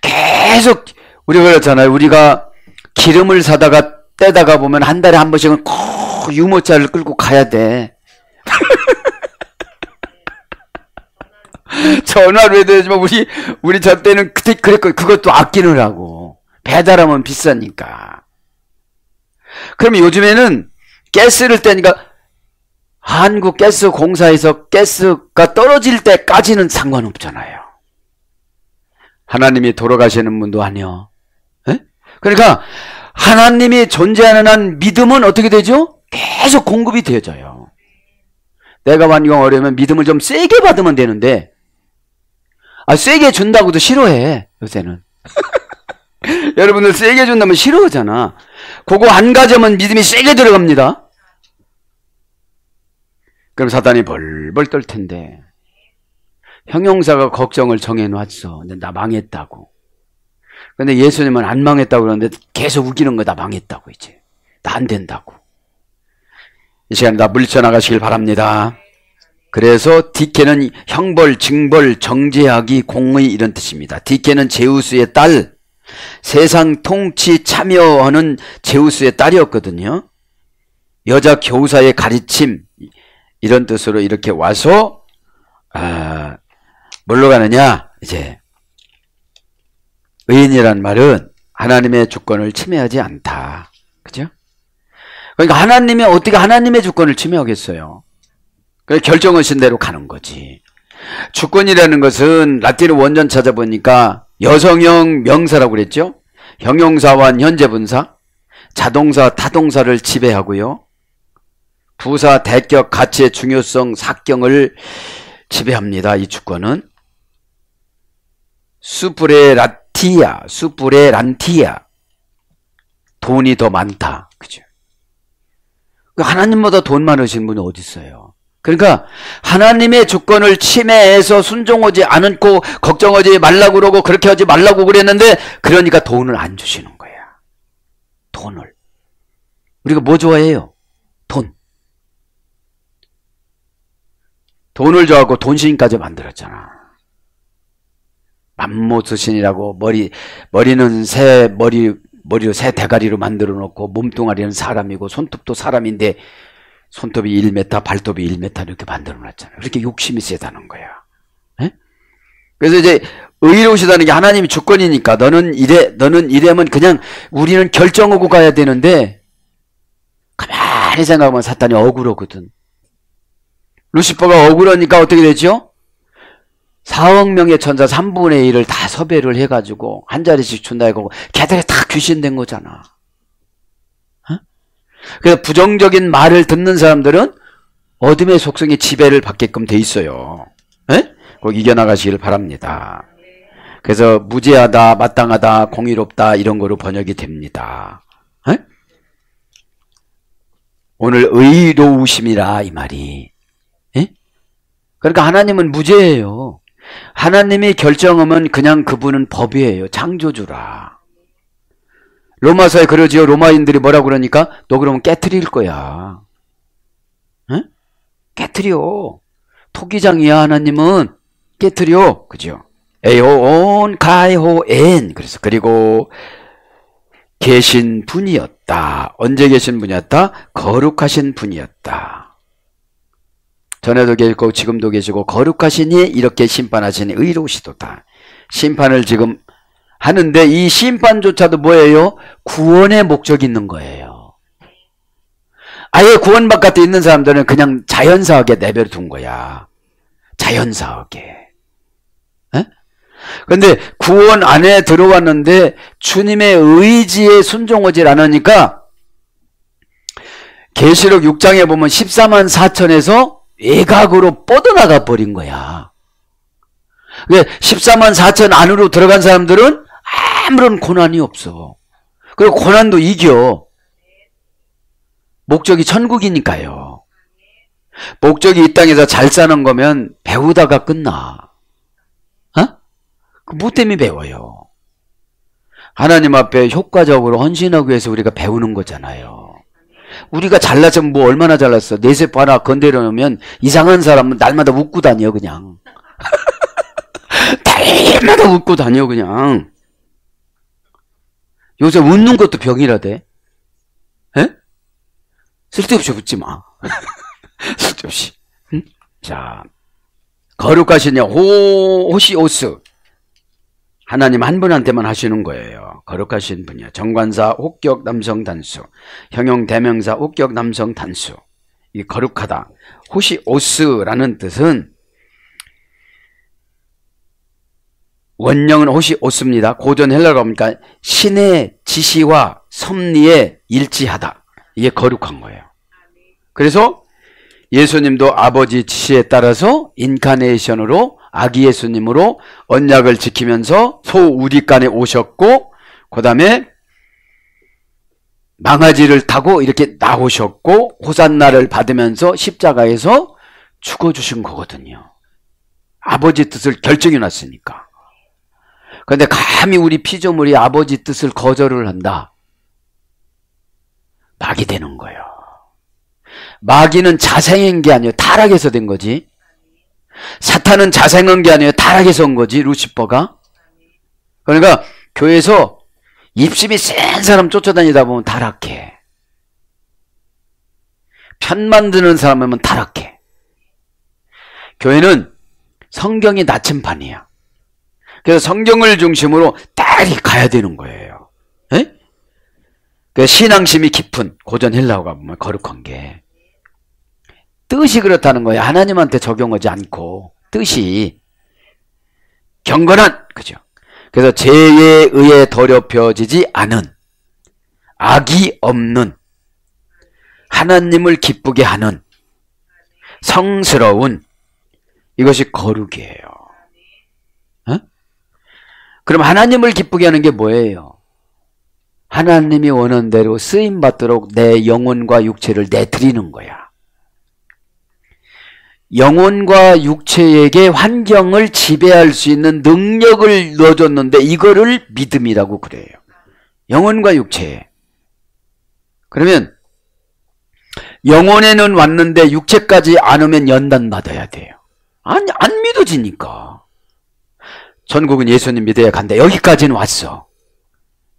계속 우리가 그렇잖아요. 우리가 기름을 사다가 떼다가 보면 한 달에 한 번씩은 꼭 유모차를 끌고 가야 돼. 전화로 해도 되지만 우리 저 때는 그때 그랬고 그것도 아끼느라고. 배달하면 비싸니까. 그럼 요즘에는 가스를 떼니까 한국가스공사에서 가스가 떨어질 때까지는 상관없잖아요. 하나님이 돌아가시는 분도 아니요. 에? 그러니까 하나님이 존재하는 한 믿음은 어떻게 되죠? 계속 공급이 되어져요. 내가 완경 어려우면 믿음을 좀 세게 받으면 되는데, 세게 준다고도 싫어해, 요새는. 여러분들 세게 준다면 싫어하잖아. 그거 한 가지면 믿음이 세게 들어갑니다. 그럼 사단이 벌벌 떨 텐데, 형용사가 걱정을 정해놨어. 근데 나 망했다고. 근데 예수님은 안 망했다고 그러는데 계속 우기는 거 다 망했다고, 이제. 나 안 된다고. 이 시간에 다 물쳐나가시길 바랍니다. 그래서 디케는 형벌, 징벌, 정죄하기, 공의 이런 뜻입니다. 디케는 제우스의 딸, 세상 통치 참여하는 제우스의 딸이었거든요. 여자 교사의 가르침 이런 뜻으로 이렇게 와서 뭘로 가느냐, 이제 의인이란 말은 하나님의 주권을 침해하지 않다. 그죠? 그러니까 하나님이 어떻게 하나님의 주권을 침해하겠어요? 결정하신 대로 가는 거지. 주권이라는 것은 라틴어 원전 찾아보니까 여성형 명사라고 그랬죠. 형용사와 현재분사, 자동사, 타동사를 지배하고요. 부사, 대격, 가치의 중요성, 사경을 지배합니다. 이 주권은. 수프레란티아, 돈이 더 많다. 그죠? 하나님보다 돈 많으신 분이 어디 있어요? 그러니까 하나님의 주권을 침해해서 순종하지 않고 걱정하지 말라고 그러고 그렇게 하지 말라고 그랬는데, 그러니까 돈을 안 주시는 거야. 돈을. 우리가 뭐 좋아해요? 돈. 돈을 좋아하고 돈신까지 만들었잖아. 맘모스신이라고 머리는 머리로 새 대가리로 만들어 놓고 몸뚱아리는 사람이고 손톱도 사람인데 손톱이 1m, 발톱이 1m 이렇게 만들어 놨잖아요. 그렇게 욕심이 세다는 거야. 에? 그래서 이제 의로우시다는 게 하나님이 주권이니까 너는 이래면 그냥 우리는 결정하고 가야 되는데, 가만히 생각하면 사탄이 억울하거든. 루시퍼가 억울하니까 어떻게 되죠? 4억 명의 천사 3분의 1을 다 섭외를 해가지고 한 자리씩 준다 해고 걔들이 다 귀신된 거잖아. 그래서 부정적인 말을 듣는 사람들은 어둠의 속성이 지배를 받게끔 돼 있어요. 꼭 이겨나가시길 바랍니다. 그래서 무죄하다, 마땅하다, 공의롭다 이런 거로 번역이 됩니다. 오늘 의로우심이라 이 말이. 그러니까 하나님은 무죄예요. 하나님이 결정하면 그냥 그분은 법이에요. 창조주라. 로마서에 그러지요. 로마인들이 뭐라고 그러니까 너 그러면 깨트릴 거야. 응? 깨트려. 토기장이야. 하나님은 깨트려. 그죠? 에온 가이호엔. 그래서 그리고 계신 분이었다. 언제 계신 분이었다? 거룩하신 분이었다. 전에도 계시고 지금도 계시고 거룩하시니 이렇게 심판하시니 의로우시도다. 심판을 지금 하는데 이 심판조차도 뭐예요? 구원의 목적이 있는 거예요. 아예 구원 바깥에 있는 사람들은 그냥 자연사하게 내버려둔 거야. 자연사하게. 그런데 구원 안에 들어왔는데 주님의 의지에 순종하지 않으니까 계시록 6장에 보면 14만 4천에서 외곽으로 뻗어나가 버린 거야. 14만 4천 안으로 들어간 사람들은 아무런 고난이 없어. 그리고 고난도 이겨. 목적이 천국이니까요. 목적이 이 땅에서 잘 사는 거면 배우다가 끝나. 뭐 때문에 배워요? 하나님 앞에 효과적으로 헌신하기 위해서 우리가 배우는 거잖아요. 우리가 잘났으면 뭐 얼마나 잘났어. 내 세포 하나 건드려 놓으면 이상한 사람은 날마다 웃고 다녀 그냥. 날마다 웃고 다녀 그냥. 요새 웃는 것도 병이라대. 에? 쓸데없이 웃지 마. 쓸데없이. 응? 자, 거룩하시냐 호시오스. 하나님 한 분한테만 하시는 거예요. 거룩하신 분이요. 정관사 혹격 남성 단수, 형용 대명사 혹격 남성 단수. 이 거룩하다. 호시오스라는 뜻은 원령은 옷이 옷습니다. 고전 헬라어가 보니까 신의 지시와 섭리에 일치하다. 이게 거룩한 거예요. 그래서 예수님도 아버지 지시에 따라서 인카네이션으로 아기 예수님으로 언약을 지키면서 소우리간에 오셨고, 그 다음에 망아지를 타고 이렇게 나오셨고, 호산나를 받으면서 십자가에서 죽어주신 거거든요. 아버지 뜻을 결정해 놨으니까. 그런데 감히 우리 피조물이 아버지 뜻을 거절을 한다. 마귀 되는 거예요. 마귀는 자생한 게 아니에요. 타락해서 된 거지. 사탄은 자생한 게 아니에요. 타락해서 온 거지, 루시퍼가. 그러니까 교회에서 입심이 센 사람 쫓아다니다 보면 타락해. 편 만드는 사람이면 타락해. 교회는 성경이 나침판이야. 그래서 성경을 중심으로 딸이 가야 되는 거예요. 에? 그 신앙심이 깊은 고전 헬라어가 보면 거룩한 게 뜻이 그렇다는 거예요. 하나님한테 적용하지 않고 뜻이 경건한, 그죠? 그래서 죄에 의해 더럽혀지지 않은, 악이 없는, 하나님을 기쁘게 하는 성스러운, 이것이 거룩이에요. 어? 그럼 하나님을 기쁘게 하는 게 뭐예요? 하나님이 원하는 대로 쓰임받도록 내 영혼과 육체를 내드리는 거야. 영혼과 육체에게 환경을 지배할 수 있는 능력을 넣어줬는데 이거를 믿음이라고 그래요. 영혼과 육체에. 그러면 영혼에는 왔는데 육체까지 안 오면 연단받아야 돼요. 안 믿어지니까. 전국은 예수님 믿어야 간다. 여기까지는 왔어.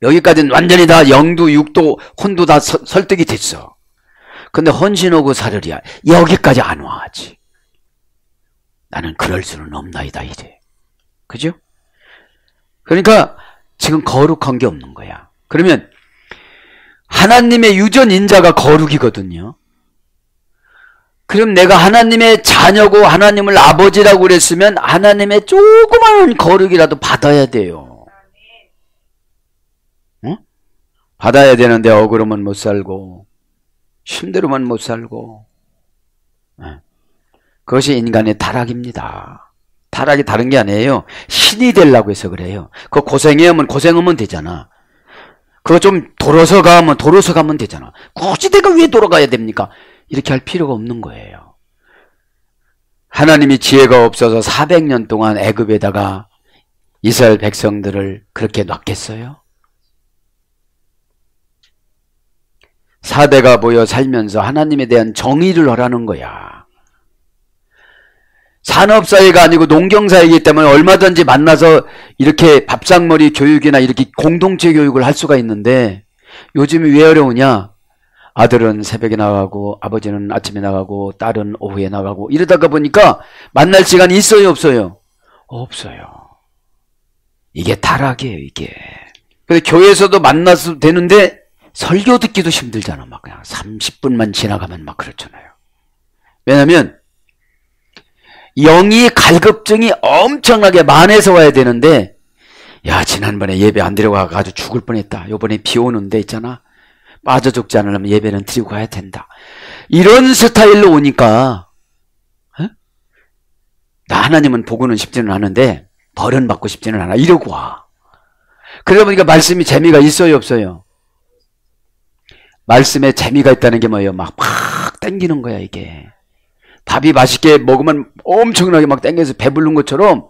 여기까지는 완전히 다 영도 육도 혼도 다 설득이 됐어. 근데 헌신하고 사르리야. 여기까지 안 와야지. 나는 그럴 수는 없나이다 이래. 그죠? 그러니까 지금 거룩한 게 없는 거야. 그러면 하나님의 유전인자가 거룩이거든요. 그럼 내가 하나님의 자녀고 하나님을 아버지라고 그랬으면 하나님의 조그마한 거룩이라도 받아야 돼요. 응? 받아야 되는데 억울하면 못 살고 힘들으면 못 살고. 그것이 인간의 타락입니다. 타락이 다른 게 아니에요. 신이 되려고 해서 그래요. 그거 고생하면 되잖아. 그거 좀 돌아서 가면 되잖아. 굳이 내가 왜 돌아가야 됩니까? 이렇게 할 필요가 없는 거예요. 하나님이 지혜가 없어서 400년 동안 애굽에다가 이스라엘 백성들을 그렇게 놨겠어요? 4대가 모여 살면서 하나님에 대한 정의를 하라는 거야. 산업사회가 아니고 농경사회이기 때문에 얼마든지 만나서 이렇게 밥상머리 교육이나 이렇게 공동체 교육을 할 수가 있는데 요즘이 왜 어려우냐? 아들은 새벽에 나가고 아버지는 아침에 나가고 딸은 오후에 나가고 이러다가 보니까 만날 시간이 있어요 없어요? 없어요. 이게 타락이에요 이게. 그래서 교회에서도 만나서 되는데 설교 듣기도 힘들잖아. 막 그냥 30분만 지나가면 막 그렇잖아요. 왜냐면 영이 갈급증이 엄청나게 많아서 와야 되는데, 야 지난번에 예배 안 드리고 가서 죽을 뻔했다. 요번에 비 오는데 있잖아. 빠져 죽지 않으려면 예배는 드리고 가야 된다. 이런 스타일로 오니까 나 하나님은 보고는 싶지는 않은데 벌은 받고 싶지는 않아. 이러고 와. 그러다 보니까 말씀이 재미가 있어요 없어요? 말씀에 재미가 있다는 게 뭐예요? 막 땡기는 거야 이게. 밥이 맛있게 먹으면 엄청나게 막 땡겨서 배부른 것처럼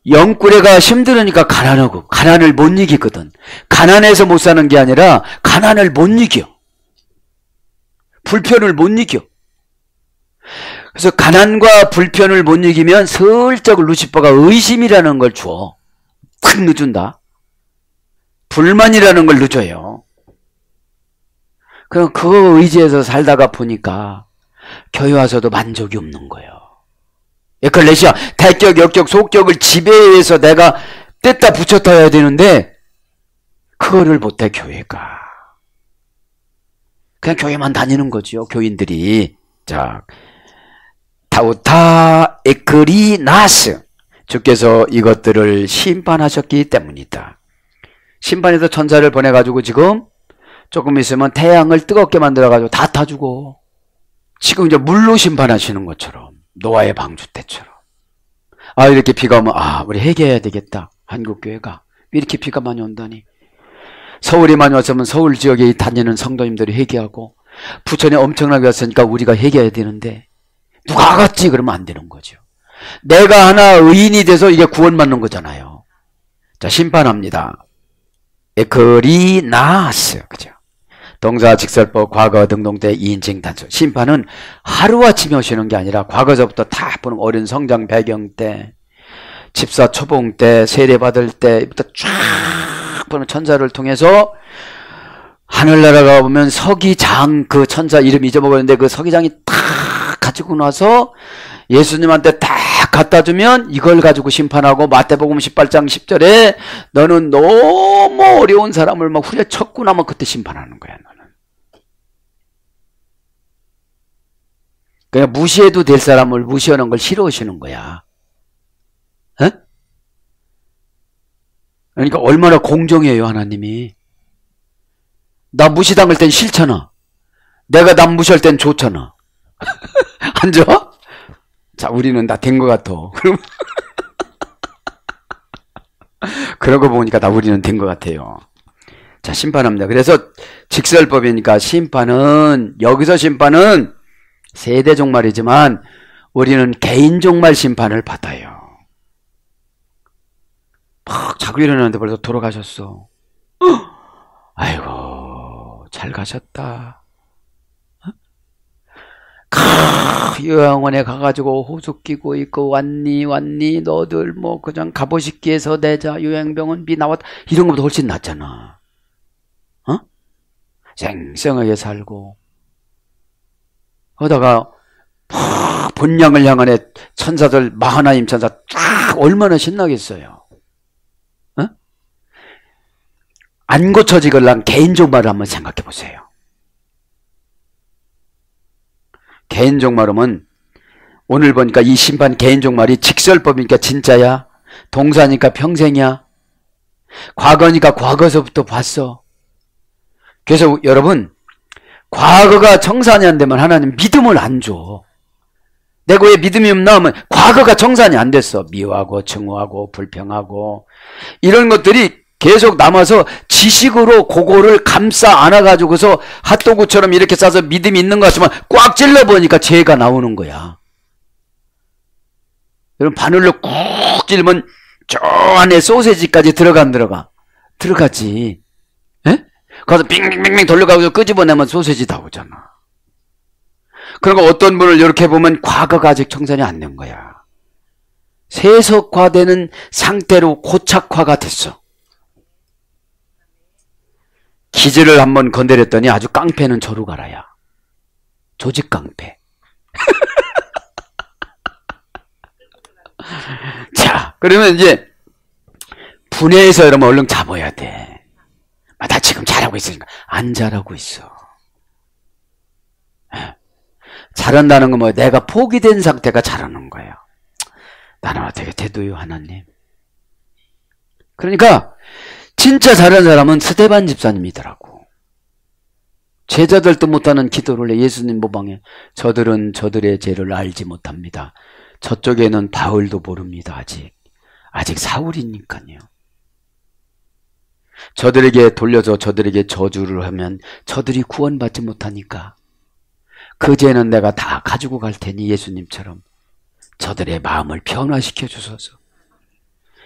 영꾸레가 힘들으니까 가난하고 가난을 못 이기거든. 가난해서 못 사는 게 아니라 가난을 못 이겨. 불편을 못 이겨. 그래서 가난과 불편을 못 이기면 슬쩍 루시퍼가 의심이라는 걸 줘. 탁 넣어준다. 불만이라는 걸 넣어줘요. 그럼 그거 의지해서 살다가 보니까 교회 와서도 만족이 없는 거예요. 에클레시아 대격, 역격, 속격을 지배해서 내가 뗐다 붙였다 해야 되는데 그거를 못해 교회가. 그냥 교회만 다니는 거죠. 교인들이. 자, 타우타 에크리나스 주께서 이것들을 심판하셨기 때문이다. 심판에서 천사를 보내가지고 지금 조금 있으면 태양을 뜨겁게 만들어가지고 다 타주고, 지금 이제 물로 심판하시는 것처럼, 노아의 방주 때처럼. 아, 이렇게 비가 오면, 아, 우리 회개해야 되겠다. 한국교회가. 왜 이렇게 비가 많이 온다니. 서울이 많이 왔으면 서울 지역에 다니는 성도님들이 회개하고, 부천에 엄청나게 왔으니까 우리가 회개해야 되는데, 누가 갔지? 그러면 안 되는 거죠. 내가 하나 의인이 돼서 이게 구원받는 거잖아요. 자, 심판합니다. 에크리나스. 그죠? 동사, 직설법, 과거, 등동태, 이인칭, 단수. 심판은 하루아침에 오시는 게 아니라 과거서부터 다 보는 어린 성장 배경 때, 집사 초봉 때, 세례받을 때부터 쫙 보는 천사를 통해서 하늘나라가 보면 서기장, 그 천사 이름 잊어먹었는데 그 서기장이 딱 가지고 나서 예수님한테 딱 갖다 주면 이걸 가지고 심판하고, 마태복음 18장 10절에 너는 너무 어려운 사람을 막 후려쳤구나 하면 그때 심판하는 거야. 너는 그냥 무시해도 될 사람을 무시하는 걸 싫어하시는 거야. 에? 그러니까 얼마나 공정해요, 하나님이. 나 무시당할 땐 싫잖아. 내가 남 무시할 땐 좋잖아. 안 좋아? 자, 우리는 다 된 것 같아. 그러고 보니까 다 우리는 된 것 같아요. 자, 심판합니다. 그래서 직설법이니까 심판은, 여기서 심판은 세대 종말이지만 우리는 개인 종말 심판을 받아요. 막 자고 일어났는데 벌써 돌아가셨어. 아이고, 잘 가셨다. 요양원에 가가지고 호수 끼고 있고, 왔니 너들 뭐 그냥 갑오식기에서 내자, 요양병원비 나왔다, 이런 것보다 훨씬 낫잖아. 어? 생생하게 살고, 그러다가 본향을 향하는 천사들, 마하나임 천사 쫙 얼마나 신나겠어요. 어? 안 고쳐지걸랑 개인 종말을 한번 생각해 보세요. 개인 종말음은 오늘 보니까 이 심판 개인 종말이 직설법이니까 진짜야, 동사니까 평생이야, 과거니까 과거서부터 봤어. 그래서 여러분, 과거가 청산이 안 되면 하나님 믿음을 안 줘. 내가 왜 믿음이 없나 하면 과거가 청산이 안 됐어. 미워하고 증오하고 불평하고 이런 것들이 계속 남아서 지식으로 그거를 감싸 안아가지고서 핫도그처럼 이렇게 싸서 믿음이 있는 것 같지만 꽉 찔러보니까 죄가 나오는 거야. 여러분, 바늘로 꾹 찔면 저 안에 소세지까지 들어가 안 들어가? 들어가지. 에? 가서 빙빙빙빙 돌려가지고 끄집어내면 소세지 다 오잖아. 그러니까 어떤 분을 이렇게 보면 과거가 아직 청산이 안 된 거야. 세속화되는 상태로 고착화가 됐어. 기질을 한번 건드렸더니 아주 깡패는 저로 가라야. 조직 깡패. 자, 그러면 이제 분해해서 여러분 얼른 잡아야 돼. 나 지금 잘하고 있으니까. 안 잘하고 있어. 잘한다는 건 뭐 내가 포기된 상태가 잘하는 거예요. 나는 어떻게 돼도요, 하나님. 그러니까 진짜 잘한 사람은 스데반 집사님이더라고. 제자들도 못하는 기도를 해. 예수님 모방에 저들은 저들의 죄를 알지 못합니다. 저쪽에는 바울도 모릅니다. 아직 사울이니까요. 저들에게 돌려서 저들에게 저주를 하면 저들이 구원받지 못하니까 그 죄는 내가 다 가지고 갈 테니 예수님처럼 저들의 마음을 변화시켜 주소서.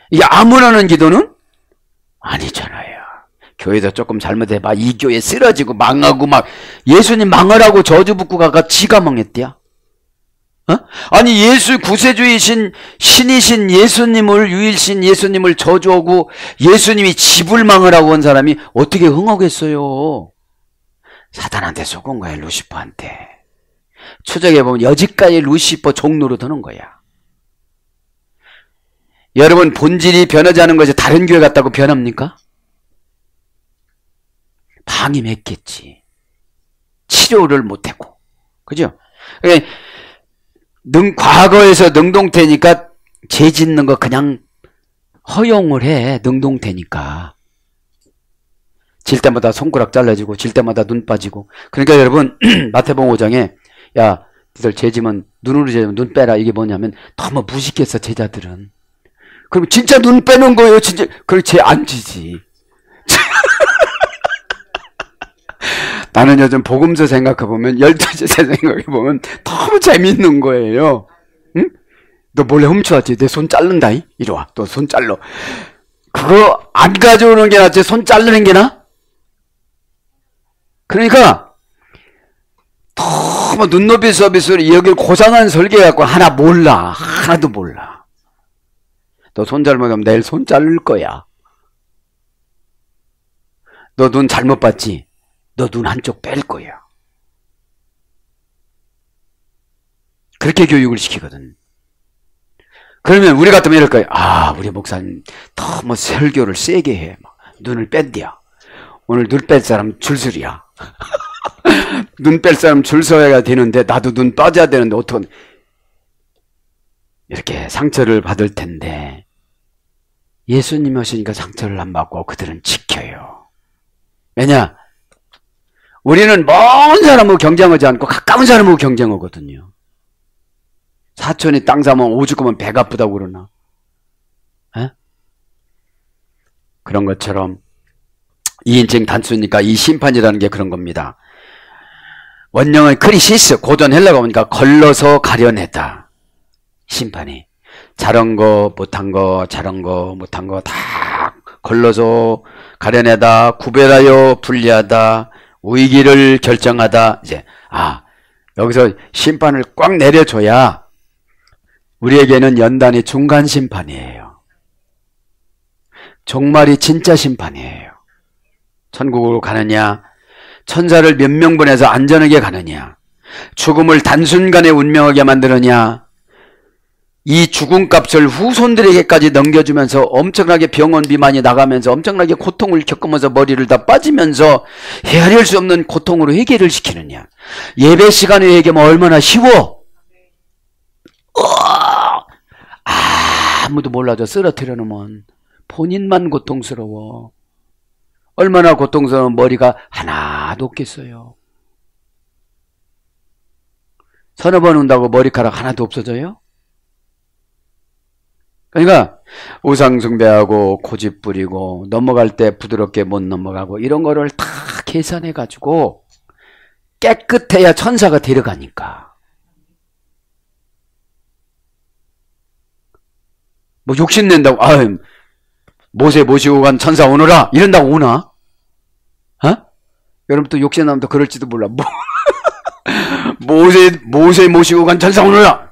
이게 아무나 하는 기도는 아니잖아요. 교회도 조금 잘못해봐 이 교회 쓰러지고 망하고 막 예수님 망하라고 저주 붙고 가가 지가 망했대야. 어? 아니 예수 구세주이신 신이신 예수님을, 유일신 예수님을 저주하고 예수님이 집을 망하라고 한 사람이 어떻게 흥하겠어요? 사단한테 속은 거야. 루시퍼한테. 추적해 보면 여지까지 루시퍼 종로로 드는 거야. 여러분, 본질이 변하지 않은 것이 다른 교회 갔다고 변합니까? 방임했겠지. 치료를 못하고. 그죠? 과거에서 능동태니까 죄 짓는 거 그냥 허용을 해. 능동태니까. 질 때마다 손가락 잘라지고 질 때마다 눈 빠지고. 그러니까 여러분 마태복음 5장에 야 니들 죄 지면 눈으로 죄지면 눈 빼라 이게 뭐냐면 너무 무식했어 제자들은. 그럼 진짜 눈 빼는 거예요. 진짜. 그럼 죄 안 지지. 나는 요즘 복음서 생각해보면 12째 생각해보면 너무 재밌는 거예요. 응? 너 몰래 훔쳐왔지? 내 손 자른다. 이리와. 너 손 잘라. 그거 안 가져오는 게 낫지 손 자르는 게 나? 그러니까 너무 눈높이 서비스로 여기 고상한 설계해갖고 하나 몰라. 하나도 몰라. 너 손 잘못하면 내일 손 자를 거야. 너 눈 잘못 봤지? 너 눈 한쪽 뺄 거야. 그렇게 교육을 시키거든. 그러면 우리 같으면 이럴 거야. 아, 우리 목사님 너무 설교를 세게 해. 막 눈을 뺀디야. 오늘 눈 뺄 사람 줄서리야. 눈 뺄 사람 줄 서야 되는데 나도 눈 빠져야 되는데 어떡하냐. 이렇게 상처를 받을 텐데 예수님이 오시니까 상처를 안 받고 그들은 지켜요. 왜냐? 우리는 먼 사람하고 경쟁하지 않고 가까운 사람하고 경쟁하거든요. 사촌이 땅 사면 오죽 하면 배가 아프다고 그러나? 에? 그런 것처럼 이 인생 단수니까 이 심판이라는 게 그런 겁니다. 원형은 크리시스, 고전 헬라가 보니까 걸러서 가려내다. 심판이. 잘한 거, 못한 거, 잘한 거, 못한 거 다 걸러서 가려내다, 구별하여 분리하다, 위기를 결정하다. 이제 여기서 심판을 꽉 내려줘야 우리에게는 연단이 중간 심판이에요. 종말이 진짜 심판이에요. 천국으로 가느냐, 천사를 몇 명 보내서 안전하게 가느냐, 죽음을 단순간에 운명하게 만드느냐, 이 죽음값을 후손들에게까지 넘겨주면서 엄청나게 병원비 많이 나가면서 엄청나게 고통을 겪으면서 머리를 다 빠지면서 헤아릴 수 없는 고통으로 회개를 시키느냐. 예배 시간에 회개하면 얼마나 쉬워. 아무도 몰라줘. 쓰러뜨려 놓으면 본인만 고통스러워. 얼마나 고통스러운 머리가 하나도 없겠어요. 서너 번 운다고 머리카락 하나도 없어져요? 그러니까 우상 숭배하고 고집 부리고 넘어갈 때 부드럽게 못 넘어가고 이런 거를 다 계산해 가지고 깨끗해야 천사가 데려가니까. 뭐 욕심낸다고 모세 모시고 간 천사 오너라 이런다고 오나? 여러분 또 욕심나면 또 그럴지도 몰라. 모세 모시고 간 천사 오너라.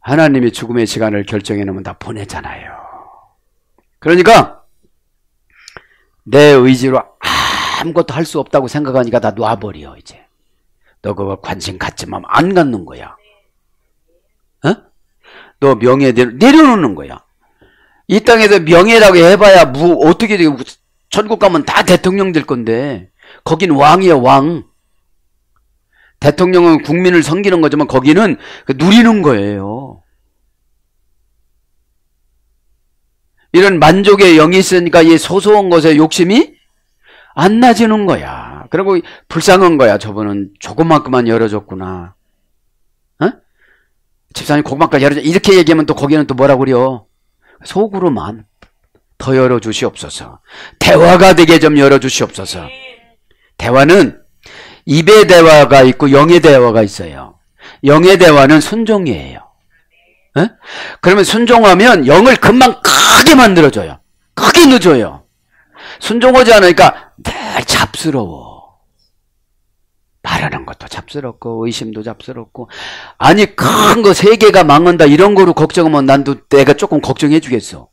하나님이 죽음의 시간을 결정해 놓으면 다 보내잖아요. 그러니까 내 의지로 아무것도 할 수 없다고 생각하니까 다 놔버려. 이제 너 그거 관심 갖지만 안 갖는 거야. 너 명예 내려놓는 거야. 이 땅에서 명예라고 해봐야 어떻게 되고 천국 가면 다 대통령 될 건데 거긴 왕이야. 왕. 대통령은 국민을 섬기는 거지만 거기는 누리는 거예요. 이런 만족의 영이 있으니까 이 소소한 것에 욕심이 안 나지는 거야. 그리고 불쌍한 거야. 저분은 조그맣게만 열어줬구나. 집사님 고구마까지 열어줘. 이렇게 얘기하면 또 거기는 또 뭐라고 그래요? 속으로만 더 열어주시옵소서. 대화가 되게 좀 열어주시옵소서. 대화는 입의 대화가 있고 영의 대화가 있어요. 영의 대화는 순종이에요. 그러면 순종하면 영을 금방 크게 만들어줘요. 크게 늦어요. 순종하지 않으니까 늘 잡스러워. 말하는 것도 잡스럽고 의심도 잡스럽고. 아니 큰 거 세계가 망한다 이런 거로 걱정하면 난도 내가 조금 걱정해 주겠어.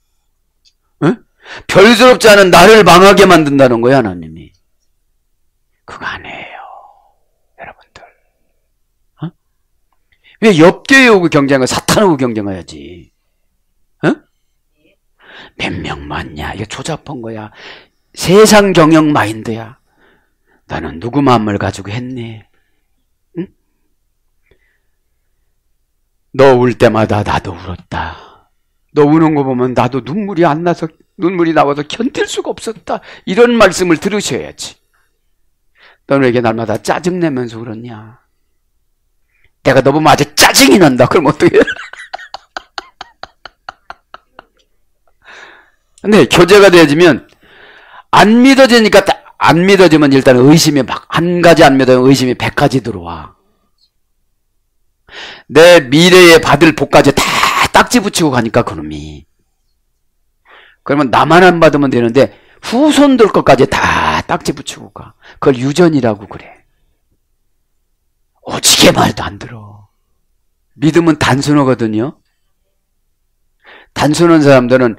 별스럽지 않은 나를 망하게 만든다는 거야 하나님이. 그거 아니에요 여러분들. 왜 옆교회하고 경쟁하고 사탄하고 경쟁해야지. 몇 명 많냐. 이거 조잡한 거야. 세상 경영 마인드야. 나는 누구 마음을 가지고 했니? 응? 너 울 때마다 나도 울었다. 너 우는 거 보면 나도 눈물이 나와서 견딜 수가 없었다. 이런 말씀을 들으셔야지. 너는 왜 이렇게 날마다 짜증내면서 울었냐? 내가 너 보면 아주 짜증이 난다. 그럼 어떻게 해? 근데 교제가 되어지면 안 믿어지니까 안 믿어지면 일단 의심이 막 한 가지 안 믿어지면 의심이 100가지 들어와. 내 미래에 받을 복까지 다 딱지 붙이고 가니까 그놈이. 그러면 나만 안 받으면 되는데 후손들 것까지 다 딱지 붙이고 가. 그걸 유전이라고 그래. 오지게 말도 안 들어. 믿음은 단순하거든요. 단순한 사람들은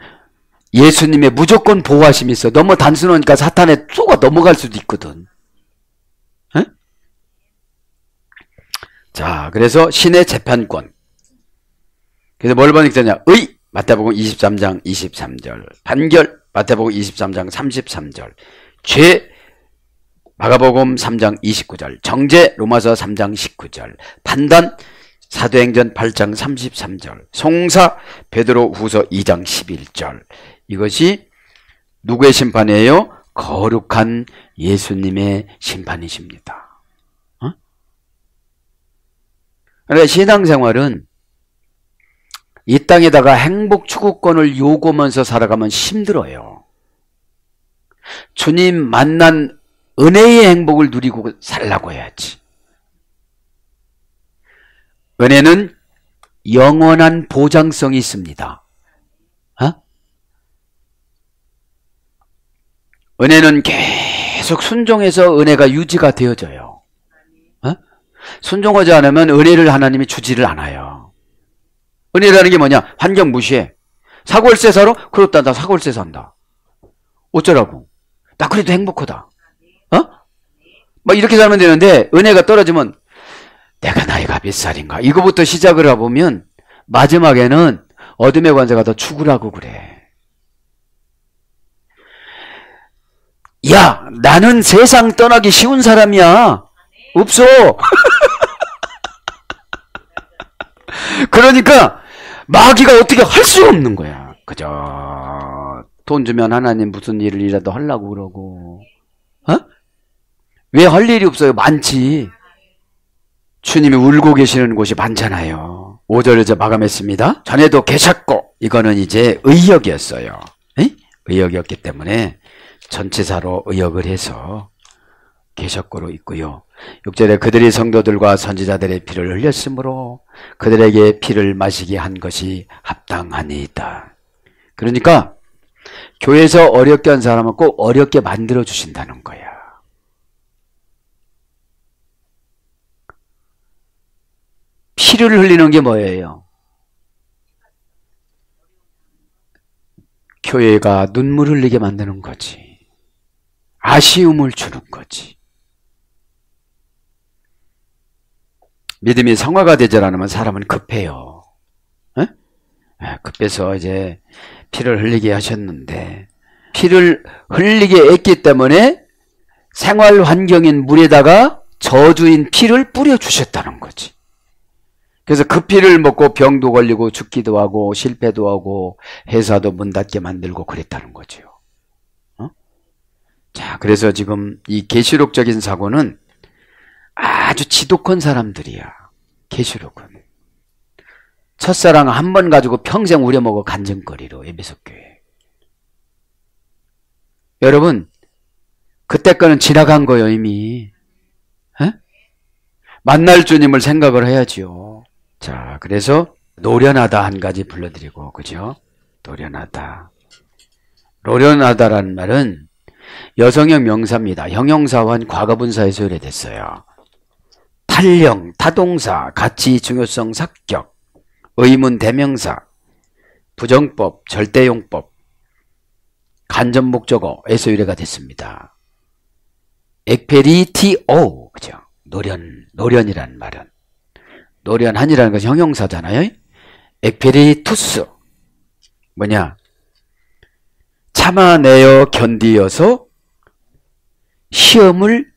예수님의 무조건 보호하심이 있어. 너무 단순하니까 사탄에 쏘가 넘어갈 수도 있거든. 에? 자, 그래서 신의 재판권. 그래서 뭘 번역되냐? 의! 마태복음 23장 23절. 판결! 마태복음 23장 33절. 죄! 마가복음 3장 29절. 정죄! 로마서 3장 19절. 판단! 사도행전 8장 33절. 송사! 베드로 후서 2장 11절. 이것이 누구의 심판이에요? 거룩한 예수님의 심판이십니다. 어? 그러니까 신앙생활은 이 땅에다가 행복 추구권을 요구하면서 살아가면 힘들어요. 주님 만난 은혜의 행복을 누리고 살라고 해야지. 은혜는 영원한 보장성이 있습니다. 어? 은혜는 계속 순종해서 은혜가 유지가 되어져요. 어? 순종하지 않으면 은혜를 하나님이 주지를 않아요. 은혜라는 게 뭐냐? 환경 무시해. 사골세 사러? 그렇다, 나 사골세 산다. 어쩌라고? 나 그래도 행복하다. 어? 막 이렇게 살면 되는데 은혜가 떨어지면 내가 나이가 몇 살인가? 이거부터 시작을 해보면 마지막에는 어둠의 관세가 더 죽으라고 그래. 야, 나는 세상 떠나기 쉬운 사람이야. 없어. 그러니까 마귀가 어떻게 할 수 없는 거야. 그저 돈 주면 하나님 무슨 일이라도 하려고 그러고. 어? 왜 할 일이 없어요? 많지. 주님이 울고 계시는 곳이 많잖아요. 5절 이제 마감했습니다. 전에도 계셨고, 이거는 이제 의역이었어요. 에? 의역이었기 때문에 전치사로 의역을 해서 계셨고로 있고요. 6절에 그들이 성도들과 선지자들의 피를 흘렸으므로 그들에게 피를 마시게 한 것이 합당하니이다. 그러니까 교회에서 어렵게 한 사람은 꼭 어렵게 만들어 주신다는 거야. 피를 흘리는 게 뭐예요? 교회가 눈물 흘리게 만드는 거지. 아쉬움을 주는 거지. 믿음이 성화가 되지 않으면 사람은 급해요. 에? 급해서 이제 피를 흘리게 하셨는데 피를 흘리게 했기 때문에 생활 환경인 물에다가 저주인 피를 뿌려주셨다는 거지. 그래서 그 피를 먹고 병도 걸리고 죽기도 하고 실패도 하고 회사도 문 닫게 만들고 그랬다는 거죠. 어? 자, 그래서 지금 이 계시록적인 사고는 아주 지독한 사람들이야. 계시록은. 첫사랑 한 번 가지고 평생 우려먹어 간증거리로 에베소교회. 여러분, 그때 거는 지나간 거예요 이미. 에? 만날 주님을 생각을 해야지요. 자, 그래서 노련하다 한 가지 불러드리고, 그죠? 노련하다. 노련하다라는 말은 여성형 명사입니다. 형용사와 과거분사에서 유래됐어요. 탈령, 타동사, 가치, 중요성, 삭격, 의문, 대명사, 부정법, 절대용법, 간접목적어에서 유래가 됐습니다. ekperitio, 그죠? 노련이라는 말은. 노련한이라는 것이 형용사잖아요. ekperitus, 뭐냐? 참아내어 견디어서 시험을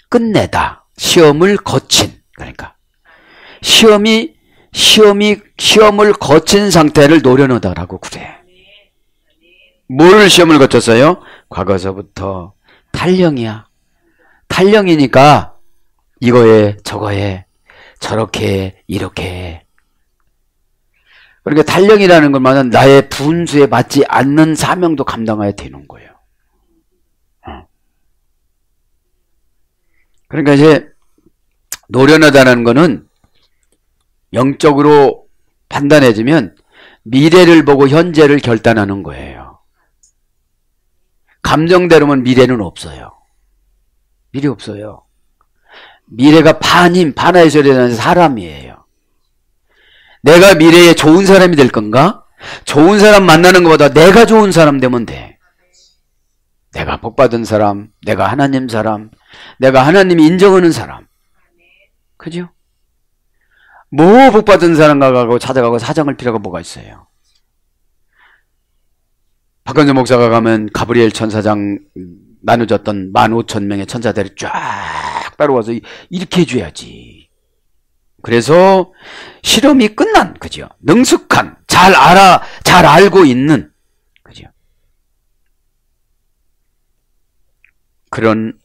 끝내다. 시험을 거친. 그러니까 시험이 시험을 거친 상태를 노련하다라고 그래. 뭘 시험을 거쳤어요? 과거서부터 탈령이야. 탈령이니까 이거에 저거에 저렇게 이렇게. 그러니까 탈령이라는 것만은 나의 분수에 맞지 않는 사명도 감당해야 되는 거예요. 그러니까 이제 노련하다는 거는 영적으로 판단해지면 미래를 보고 현재를 결단하는 거예요. 감정대로면 미래는 없어요. 미래 없어요. 미래가 반하에서 일어나는 사람이에요. 내가 미래에 좋은 사람이 될 건가? 좋은 사람 만나는 것보다 내가 좋은 사람 되면 돼. 내가 복받은 사람, 내가 하나님 사람, 내가 하나님이 인정하는 사람. 그죠? 뭐 복받은 사람 가고 찾아가고 사정할 필요가 뭐가 있어요? 박건재 목사가 가면 가브리엘 천사장 나눠졌던 15,000명의 천사들이 쫙 따라와서 이렇게 해줘야지. 그래서 실험이 끝난, 그죠? 능숙한, 잘 알고 있는, 그죠? 그런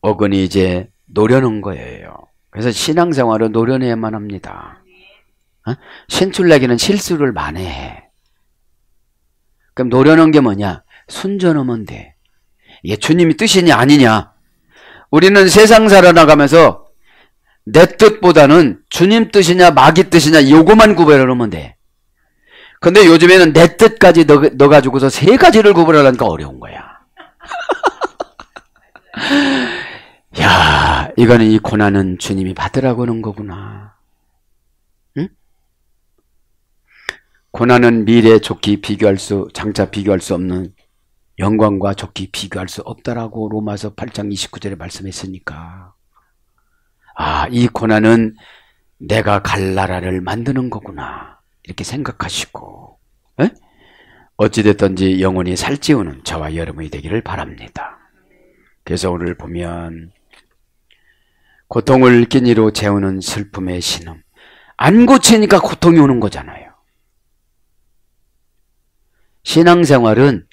어근이 이제 노려는 거예요. 그래서 신앙생활은 노려내야만 합니다. 신출내기는 실수를 만회해. 그럼 노려는 게 뭐냐? 순전하면 돼. 이게 주님이 뜻이냐 아니냐. 우리는 세상 살아나가면서 내 뜻보다는 주님 뜻이냐 마귀 뜻이냐 요거만 구별하면 돼. 근데 요즘에는 내 뜻까지 넣어가지고서 세 가지를 구별하려니까 어려운 거야. 야, 이거는 이 고난은 주님이 받으라고 하는 거구나. 응? 고난은 미래 좋기 장차 비교할 수 없는 영광과 좋기 비교할 수 없다라고 로마서 8장 29절에 말씀했으니까. 아, 이 고난은 내가 갈 나라를 만드는 거구나. 이렇게 생각하시고, 에? 어찌됐든지 영원히 살찌우는 저와 여러분이 되기를 바랍니다. 그래서 오늘 보면 고통을 끼니로 재우는 슬픔의 신음. 안 고치니까 고통이 오는 거잖아요. 신앙생활은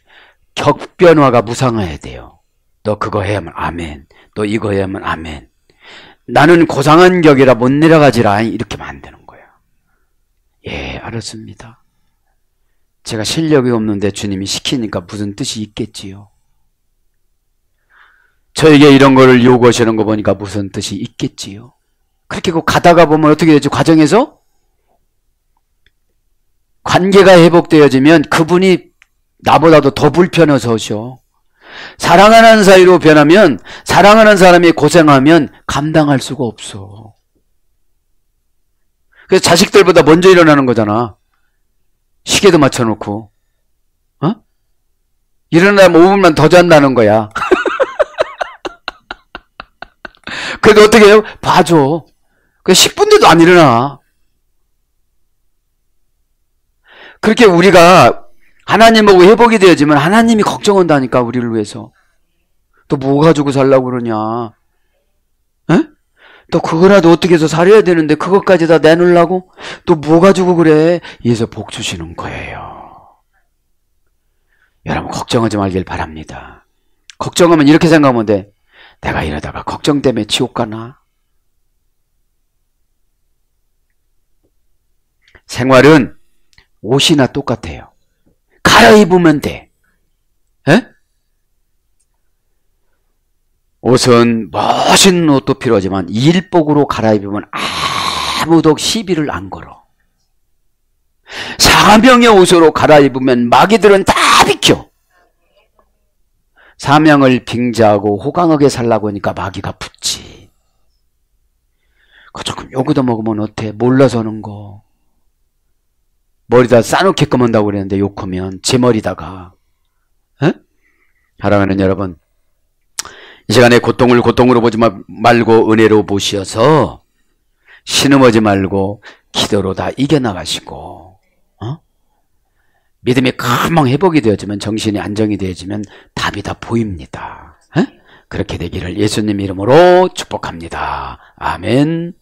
격변화가 무상해야 돼요. 너 그거 해야만 아멘. 너 이거 해야만 아멘. 나는 고상한 격이라 못 내려가지라. 이렇게 만드는 거예요. 예, 알았습니다. 제가 실력이 없는데 주님이 시키니까 무슨 뜻이 있겠지요. 저에게 이런 거를 요구하시는 거 보니까 무슨 뜻이 있겠지요. 그렇게 가다가 보면 어떻게 되죠? 과정에서 관계가 회복되어지면 그분이 나보다도 더 불편해서 오셔. 사랑하는 사이로 변하면 사랑하는 사람이 고생하면 감당할 수가 없어. 그래서 자식들보다 먼저 일어나는 거잖아. 시계도 맞춰놓고 일어나면 5분만 더 잔다는 거야. 그래도 어떻게 해요? 봐줘. 10분대도 안 일어나. 그렇게 우리가 하나님 보고 회복이 되어지면 하나님이 걱정한다니까, 우리를 위해서. 또 뭐 가지고 살라고 그러냐? 에? 또 그거라도 어떻게 해서 살아야 되는데 그것까지 다 내놓으려고? 또 뭐 가지고 그래? 이래서 복 주시는 거예요. 여러분 걱정하지 말길 바랍니다. 걱정하면 이렇게 생각하면 돼. 내가 이러다가 걱정 때문에 지옥 가나? 생활은 옷이나 똑같아요. 갈아입으면 돼. 에? 옷은 멋있는 옷도 필요하지만 일복으로 갈아입으면 아무도 시비를 안 걸어. 사명의 옷으로 갈아입으면 마귀들은 다 비켜. 사명을 빙자하고 호강하게 살라고 하니까 마귀가 붙지. 그 조금 요거도 먹으면 어때? 몰라서 하는 거. 머리다 싸놓게끔 한다고 그랬는데 욕하면 제 머리다가. 에? 사랑하는 여러분, 이 시간에 고통을 고통으로 보지 말고 은혜로 보시어서 신음하지 말고 기도로 다 이겨나가시고, 믿음이 금방 회복이 되어지면, 정신이 안정이 되어지면 답이 다 보입니다. 에? 그렇게 되기를 예수님 이름으로 축복합니다. 아멘.